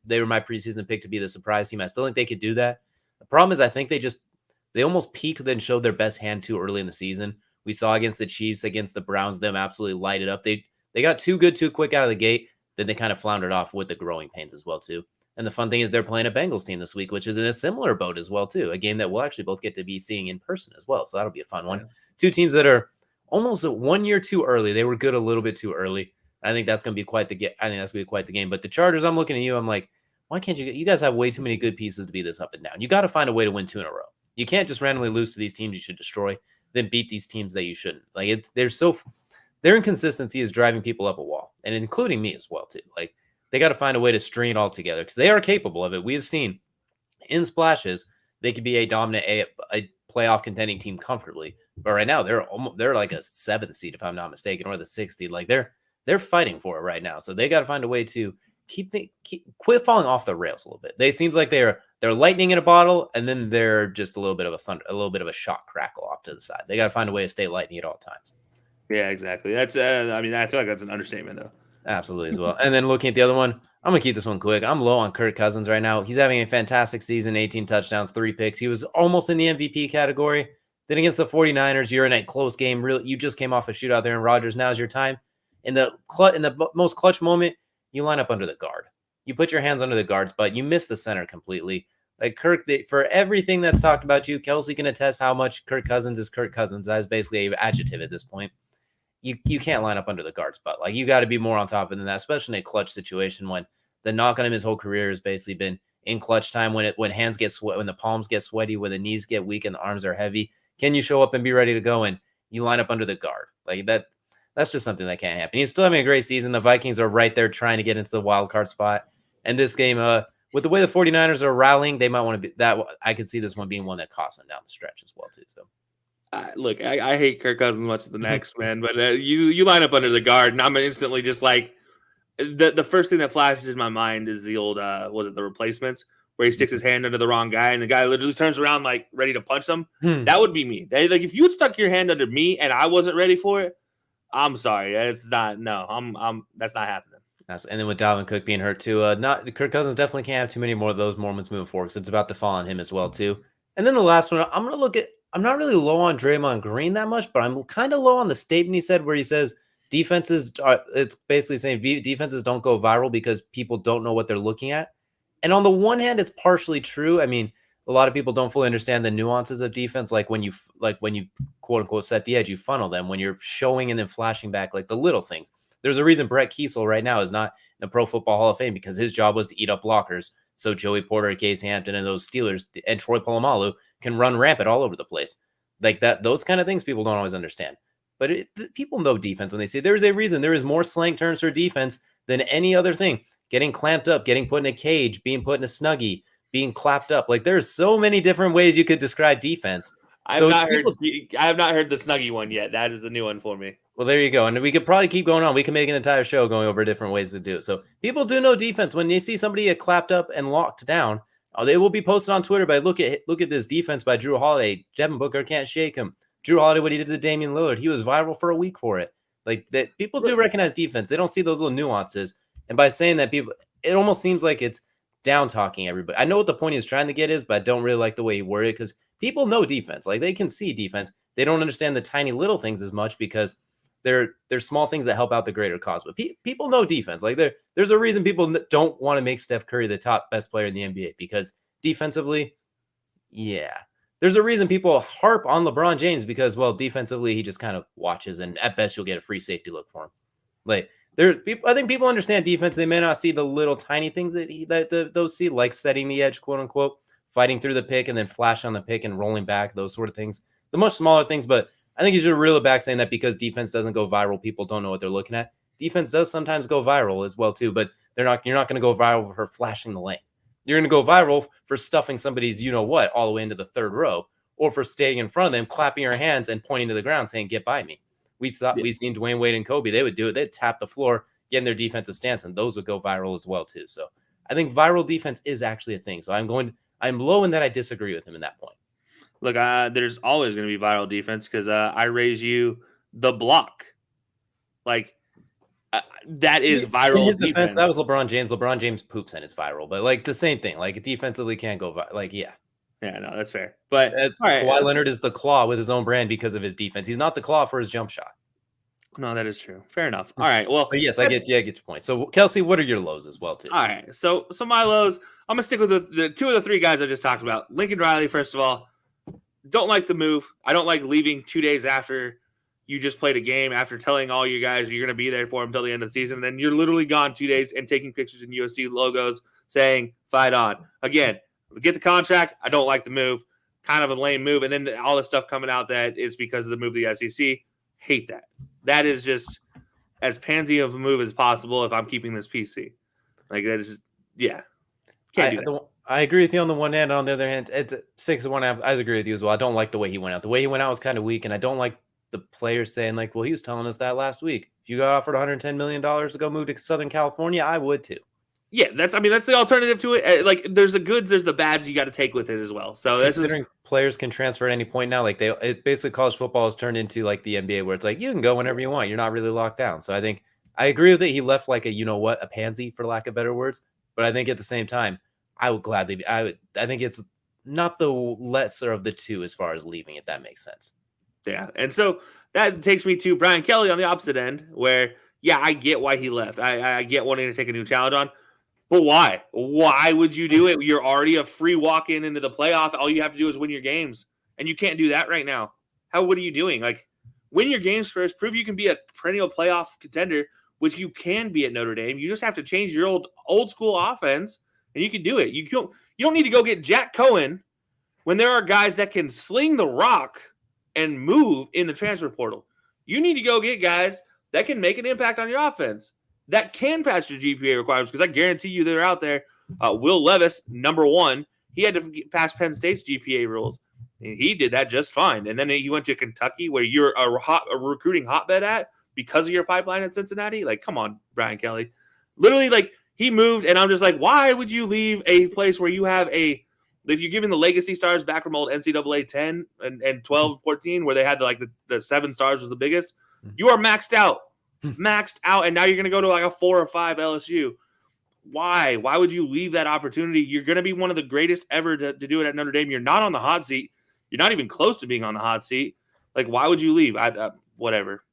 They were my preseason pick to be the surprise team. I still think they could do that. The problem is I think they almost peaked then showed their best hand too early in the season. We saw against the Chiefs, against the Browns, them absolutely light it up. They got too good too quick out of the gate. Then they kind of floundered off with the growing pains as well too. And the fun thing is they're playing a Bengals team this week, which is in a similar boat as well too. A game that we'll actually both get to be seeing in person as well. So that'll be a fun one. 2 teams that are almost 1 year too early. They were good a little bit too early. I think that's going to be quite the game. But the Chargers, I'm looking at you. I'm like, why can't you guys have way too many good pieces to be this up and down. You got to find a way to win 2 in a row. You can't just randomly lose to these teams you should destroy, then beat these teams that you shouldn't. Like their inconsistency is driving people up a wall, and including me as well too. Like they got to find a way to string it all together because they are capable of it. We have seen in splashes they could be a dominant a playoff contending team comfortably, but right now they're like a 7th seed if I'm not mistaken, or the 6th seed. Like they're fighting for it right now, so they got to find a way to quit falling off the rails a little bit. It seems like they're lightning in a bottle, and then they're just a little bit of a shock crackle off to the side. They got to find a way to stay lightning at all times. Yeah, exactly. That's I feel like that's an understatement though. Absolutely as well. And then looking at the other one, I'm gonna keep this one quick. I'm low on Kirk Cousins right now. He's having a fantastic season, 18 touchdowns, 3 picks. He was almost in the MVP category. Then against the 49ers, you're in a close game. Really, you just came off a shootout there, and Rodgers. Now's your time. In the most clutch moment, you line up under the guard. You put your hands under the guards, but you miss the center completely. Like Kirk, for everything that's talked about you, Kelcey can attest how much Kirk Cousins is Kirk Cousins. That is basically an adjective at this point. You can't line up under the guards, but like you got to be more on top of than that, especially in a clutch situation when the knock on him his whole career has basically been in clutch time when hands get sweat, when the palms get sweaty, when the knees get weak and the arms are heavy. Can you show up and be ready to go? And you line up under the guard like that. That's just something that can't happen. He's still having a great season. The Vikings are right there trying to get into the wild card spot. And this game, with the way the 49ers are rallying, they might want to be that. I could see this one being one that costs them down the stretch as well too. So. Look, I hate Kirk Cousins much the next, man, but you line up under the guard, and I'm instantly just like the first thing that flashes in my mind is the old was it The Replacements, where he sticks his hand under the wrong guy and the guy literally turns around like ready to punch him. That would be me. Like if you had stuck your hand under me and I wasn't ready for it, I'm sorry, it's not. No, I'm that's not happening. And then with Dalvin Cook being hurt too, Kirk Cousins definitely can't have too many more of those moments moving forward because it's about to fall on him as well too. And then the last one, I'm gonna look at. I'm not really low on Draymond Green that much, but I'm kind of low on the statement he said where he says defenses it's basically saying defenses don't go viral because people don't know what they're looking at. And on the one hand, it's partially true. I mean, a lot of people don't fully understand the nuances of defense. Like when you quote unquote set the edge, you funnel them when you're showing and then flashing back like the little things. There's a reason Brett Kiesel right now is not in the Pro Football Hall of Fame because his job was to eat up blockers. So Joey Porter, Casey Hampton, and those Steelers and Troy Polamalu can run rampant all over the place. Like that, those kind of things people don't always understand. But people know defense when they see there's a reason. There is more slang terms for defense than any other thing. Getting clamped up, getting put in a cage, being put in a snuggie, being clapped up. Like there's so many different ways you could describe defense. I have not heard the snuggie one yet. That is a new one for me. Well, there you go. And we could probably keep going on. We can make an entire show going over different ways to do it. So people do know defense. When they see somebody get clapped up and locked down, they will be posted on Twitter by look at this defense by Drew Holiday. Devin Booker can't shake him. Drew Holiday, what he did to Damian Lillard, he was viral for a week for it. Like that, people do recognize defense. They don't see those little nuances. And by saying that, it almost seems like it's down talking everybody. I know what the point he's trying to get is, but I don't really like the way he worded it because people know defense. Like they can see defense. They don't understand the tiny little things as much because they're small things that help out the greater cause. But people know defense. Like there's a reason people don't want to make Steph Curry the top best player in the NBA because defensively, yeah. There's a reason people harp on LeBron James because, well, defensively, he just kind of watches, and at best, you'll get a free safety look for him. Like I think people understand defense. They may not see the little tiny things that those see, like setting the edge, quote unquote, fighting through the pick and then flash on the pick and rolling back, those sort of things. The much smaller things, but I think you should reel it back saying that because defense doesn't go viral, people don't know what they're looking at. defense does sometimes go viral as well too, but you're not going to go viral for flashing the lane. You're going to go viral for stuffing somebody's what all the way into the third row, or for staying in front of them, clapping your hands and pointing to the ground saying, "Get by me." We've seen Dwayne Wade and Kobe. They would do it. They'd tap the floor, get in their defensive stance, and those would go viral as well too. So I think viral defense is actually a thing. So I'm low in that I disagree with him in that point. Look, there's always going to be viral defense because I raise you the block. Like, that is viral. In his defense, that was LeBron James. LeBron James poops and it's viral, but like the same thing. Like defensively can't go viral. Like yeah, no, that's fair. But Kawhi Leonard is the claw with his own brand because of his defense. He's not the claw for his jump shot. No, that is true. Fair enough. All right. Well, but yes, I get your point. So Kelcey, what are your lows as well too? All right. So my lows, I'm gonna stick with the two of the three guys I just talked about. Lincoln Riley, first of all, don't like the move. I don't like leaving 2 days after you just played a game, after telling all you guys you're going to be there for them until the end of the season. And then you're literally gone 2 days and taking pictures in USC logos saying, fight on. Again, get the contract. I don't like the move. Kind of a lame move. And then all the stuff coming out that it's because of the move to the SEC. Hate that. That is just as pansy of a move as possible if I'm keeping this PC. Like, that is, yeah. Can't do that. I agree with you on the one hand. On the other hand, it's 6-1. I agree with you as well. I don't like the way he went out. The way he went out was kind of weak, and I don't like the players saying like, "Well, he was telling us that last week. If you got offered $110 million to go move to Southern California, I would too." Yeah, that's the alternative to it. Like, there's the goods, there's the bads you got to take with it as well. So considering players can transfer at any point now, like basically college football has turned into like the NBA, where it's like you can go whenever you want. You're not really locked down. So I think I agree with it. He left like a pansy, for lack of better words. But I think at the same time, I would gladly be. I think it's not the lesser of the two as far as leaving, if that makes sense. Yeah, and so that takes me to Brian Kelly on the opposite end, where yeah, I get why he left. I get wanting to take a new challenge on, but why? Why would you do it? You're already a free walk-in into the playoff. All you have to do is win your games, and you can't do that right now. What are you doing? Like, win your games first. Prove you can be a perennial playoff contender, which you can be at Notre Dame. You just have to change your old school offense. And you can do it. You don't need to go get Jack Cohen when there are guys that can sling the rock and move in the transfer portal. You need to go get guys that can make an impact on your offense, that can pass your GPA requirements, because I guarantee you they're out there. Will Levis, number one, he had to pass Penn State's GPA rules. And he did that just fine. And then he went to Kentucky, where you're a recruiting hotbed at because of your pipeline at Cincinnati. Like, come on, Brian Kelly. Literally, like, he moved, and I'm just like, why would you leave a place where you have if you're giving the legacy stars back from old NCAA 10 and 12, 14, where they had the 7 stars was the biggest, you are maxed out, and now you're going to go to like a 4 or 5 LSU. Why? Why would you leave that opportunity? You're going to be one of the greatest ever to do it at Notre Dame. You're not on the hot seat. You're not even close to being on the hot seat. Like, why would you leave? Whatever.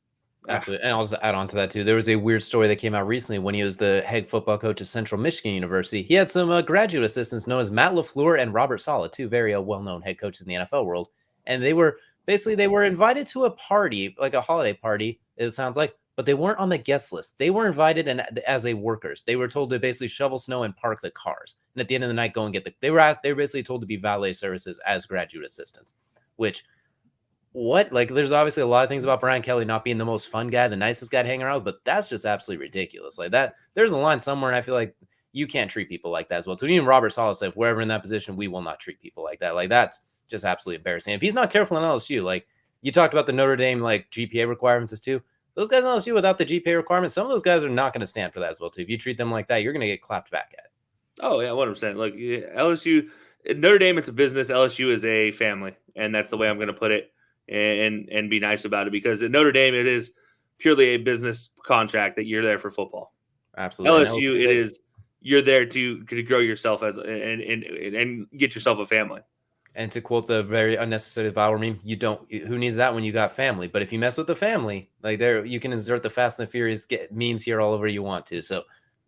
Absolutely. And I'll just add on to that too. There was a weird story that came out recently when he was the head football coach at Central Michigan University. He had some graduate assistants known as Matt LaFleur and Robert Saleh, two very well-known head coaches in the NFL world. And they were invited to a party, like a holiday party, it sounds like, but they weren't on the guest list. They were invited as workers. They were told to basically shovel snow and park the cars. And at the end of the night, go and get they were basically told to be valet services as graduate assistants, which there's obviously a lot of things about Brian Kelly not being the most fun guy, the nicest guy to hang around with, but that's just absolutely ridiculous. Like that, there's a line somewhere, and I feel like you can't treat people like that as well. So even Robert Saleh said, if we're ever in that position, we will not treat people like that. Like, that's just absolutely embarrassing. If he's not careful in LSU, like you talked about the Notre Dame like GPA requirements too. Those guys in LSU without the GPA requirements, some of those guys are not going to stand for that as well too. If you treat them like that, you're going to get clapped back at. Oh yeah, 100%. Like LSU, Notre Dame, it's a business. LSU is a family, and that's the way I'm going to put it. And be nice about it, because at Notre Dame it is purely a business contract that you're there for football. Absolutely. LSU, it is you're there to grow yourself and get yourself a family. And to quote the very unnecessary vowel meme, who needs that when you got family? But if you mess with the family, like you can insert the Fast and the Furious memes here all over you want to. So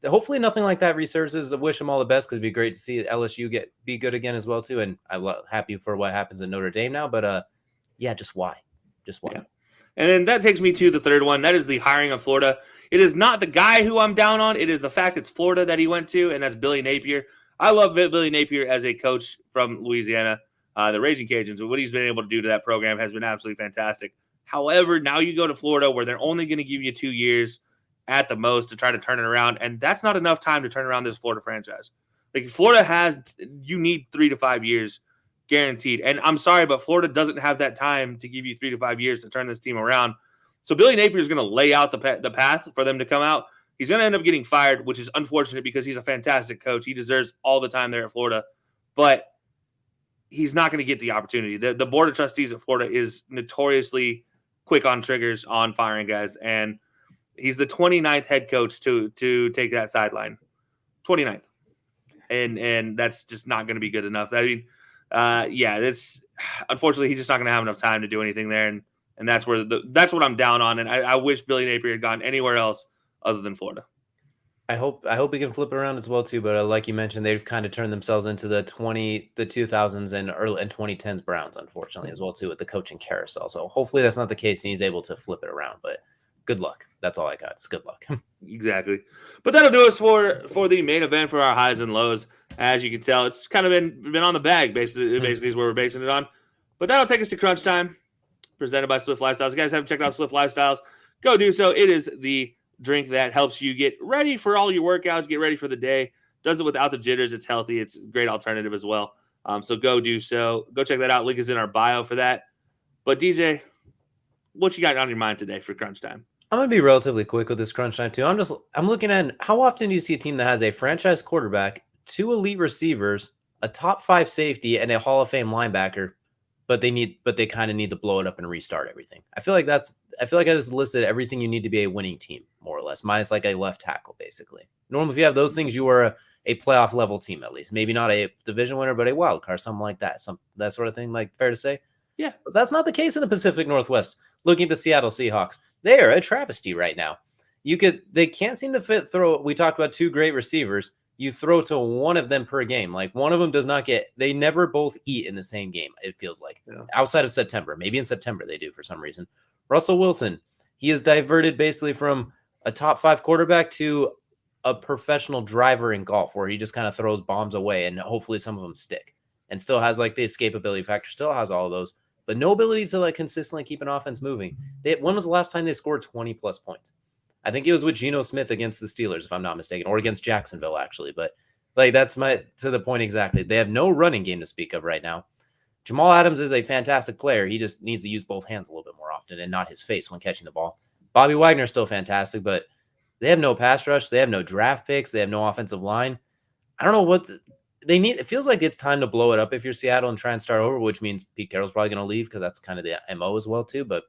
hopefully nothing like that resurfaces. I wish them all the best, because it'd be great to see LSU be good again as well too. And I'm happy for what happens at Notre Dame now, but yeah, just why? Yeah. And then that takes me to the third one. That is the hiring of Florida. It is not the guy who I'm down on. It is the fact it's Florida that he went to, and that's Billy Napier. I love Billy Napier as a coach from Louisiana, the Raging Cajuns. What he's been able to do to that program has been absolutely fantastic. However, now you go to Florida, where they're only going to give you 2 years. at the most to try to turn it around, and that's not enough time to turn around this Florida franchise. Like Florida you need 3 to 5 years guaranteed. And I'm sorry, but Florida doesn't have that time to give you 3 to 5 years to turn this team around. So Billy Napier is going to lay out the path for them to come out. He's going to end up getting fired, which is unfortunate because he's a fantastic coach. He deserves all the time there at Florida, but he's not going to get the opportunity. The board of trustees at Florida is notoriously quick on triggers on firing guys, and he's the 29th head coach to take that sideline. 29th. And that's just not going to be good enough. I mean, that's unfortunately he's just not going to have enough time to do anything there, and that's what I'm down on. And I wish Billy Napier had gone anywhere else other than Florida. I hope we can flip it around as well too. But like you mentioned, they've kind of turned themselves into the 2000s and early and 2010s Browns, unfortunately, as well too, with the coaching carousel. So hopefully that's not the case, and he's able to flip it around. But good luck. That's all I got. It's good luck. Exactly. But that'll do us for the main event for our highs and lows. As you can tell, it's kind of been on the bag, basically is where we're basing it on. But that'll take us to Crunch Time, presented by Swift Lifestyles. If you guys haven't checked out Swift Lifestyles, go do so. It is the drink that helps you get ready for all your workouts, get ready for the day. Does it without the jitters. It's healthy. It's a great alternative as well. So go do so. Go check that out. Link is in our bio for that. But DJ, what you got on your mind today for Crunch Time? I'm going to be relatively quick with this Crunch Time too. I'm looking at how often do you see a team that has a franchise quarterback, 2 elite receivers, a top 5 safety, and a Hall of Fame linebacker, but they kind of need to blow it up and restart everything. I feel like I just listed everything you need to be a winning team, more or less, minus like a left tackle, basically. Normally, if you have those things, you are a playoff level team at least. Maybe not a division winner, but a wild card, something like that. That sort of thing, like fair to say? Yeah. But that's not the case in the Pacific Northwest. Looking at the Seattle Seahawks, they are a travesty right now. They can't seem to throw. We talked about 2 great receivers. You throw to one of them per game. Like one of them does not they never both eat in the same game. It feels like outside of September, maybe in September they do for some reason. Russell Wilson, he is diverted basically from a top 5 quarterback to a professional driver in golf where he just kind of throws bombs away and hopefully some of them stick and still has like the escapability factor, still has all of those, but no ability to like consistently keep an offense moving. When was the last time they scored 20 plus points? I think it was with Geno Smith against the Steelers, if I'm not mistaken, or against Jacksonville, actually. But like that's to the point exactly. They have no running game to speak of right now. Jamal Adams is a fantastic player. He just needs to use both hands a little bit more often and not his face when catching the ball. Bobby Wagner is still fantastic, but they have no pass rush. They have no draft picks. They have no offensive line. I don't know what they need. It feels like it's time to blow it up if you're Seattle and try and start over, which means Pete Carroll's probably going to leave because that's kind of the MO as well too. But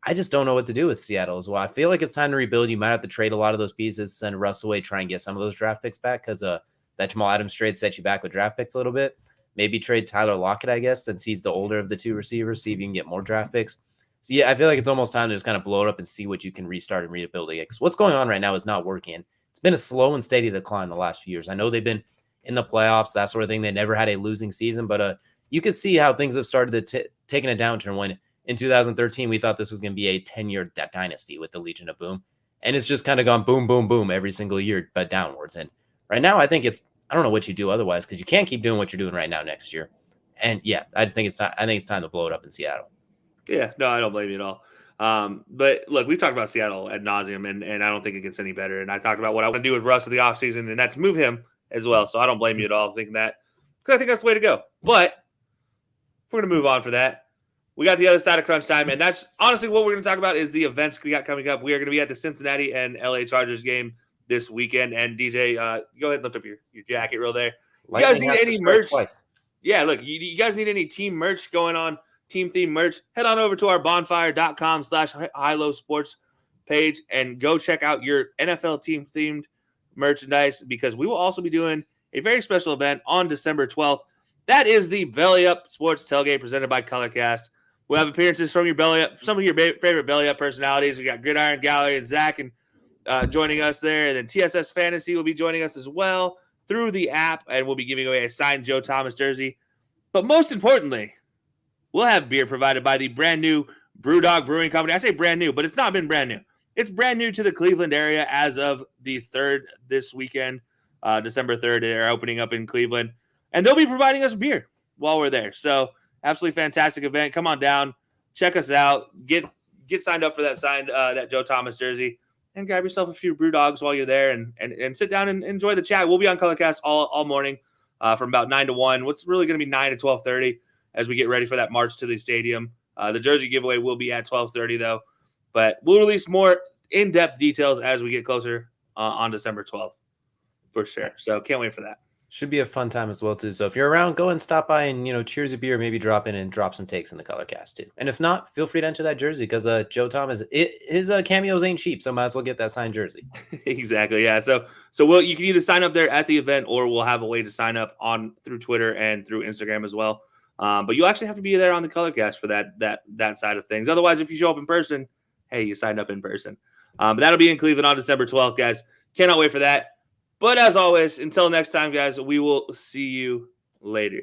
I just don't know what to do with Seattle as well. I feel like it's time to rebuild. You might have to trade a lot of those pieces, send Russ away, try and get some of those draft picks back because that Jamal Adams trade set you back with draft picks a little bit. Maybe trade Tyler Lockett, I guess, since he's the older of the 2 receivers, see if you can get more draft picks. So, yeah, I feel like it's almost time to just kind of blow it up and see what you can restart and rebuild again. Because what's going on right now is not working. It's been a slow and steady decline the last few years. I know they've been in the playoffs, that sort of thing. They never had a losing season, but you could see how things have started to taking a downturn when in 2013, we thought this was going to be a 10-year dynasty with the Legion of Boom. And it's just kind of gone boom, boom, boom every single year, but downwards. And right now, I don't know what you do otherwise because you can't keep doing what you're doing right now next year. And yeah, I just think it's time. I think it's time to blow it up in Seattle. Yeah, no, I don't blame you at all. But look, we've talked about Seattle ad nauseum, and I don't think it gets any better. And I talked about what I want to do with Russ in the offseason, and that's move him as well. So I don't blame you at all thinking that because I think that's the way to go. But if we're going to move on for that, we got the other side of crunch time, and that's honestly what we're going to talk about is the events we got coming up. We are going to be at the Cincinnati and LA Chargers game this weekend. And DJ, go ahead and lift up your jacket real there. You guys need any merch? Yeah, look, you guys need any team merch going on, team theme merch, head on over to our bonfire.com/hilo sports page and go check out your NFL team themed merchandise because we will also be doing a very special event on December 12th. That is the Belly Up Sports Tailgate presented by Colorcast. We'll have appearances from your Belly Up, some of your favorite Belly Up personalities. We got Gridiron Gallery and Zach and joining us there. And then TSS Fantasy will be joining us as well through the app, and we'll be giving away a signed Joe Thomas jersey. But most importantly, we'll have beer provided by the brand new Brewdog Brewing Company. I say brand new, but it's not been brand new. It's brand new to the Cleveland area as of the 3rd this weekend, December 3rd. They're opening up in Cleveland, and they'll be providing us beer while we're there. So absolutely fantastic event. Come on down, check us out, get signed up for that signed that Joe Thomas jersey, and grab yourself a few brew dogs while you're there and sit down and enjoy the chat. We'll be on Colorcast all morning from about 9 to 1. What's really going to be 9 to 12:30 as we get ready for that march to the stadium. The jersey giveaway will be at 12:30 though, but we'll release more in-depth details as we get closer on December 12th for sure. So can't wait for that. Should be a fun time as well too. So if you're around, go and stop by and cheers a beer, maybe drop in and drop some takes in the Colorcast too. And if not, feel free to enter that jersey because Joe Thomas, his cameos ain't cheap, so might as well get that signed jersey. Exactly, yeah. So you can either sign up there at the event, or we'll have a way to sign up through Twitter and through Instagram as well. But you actually have to be there on the Colorcast for that side of things. Otherwise, if you show up in person, hey, you signed up in person. But that'll be in Cleveland on December 12th, guys. Cannot wait for that. But as always, until next time, guys, we will see you later.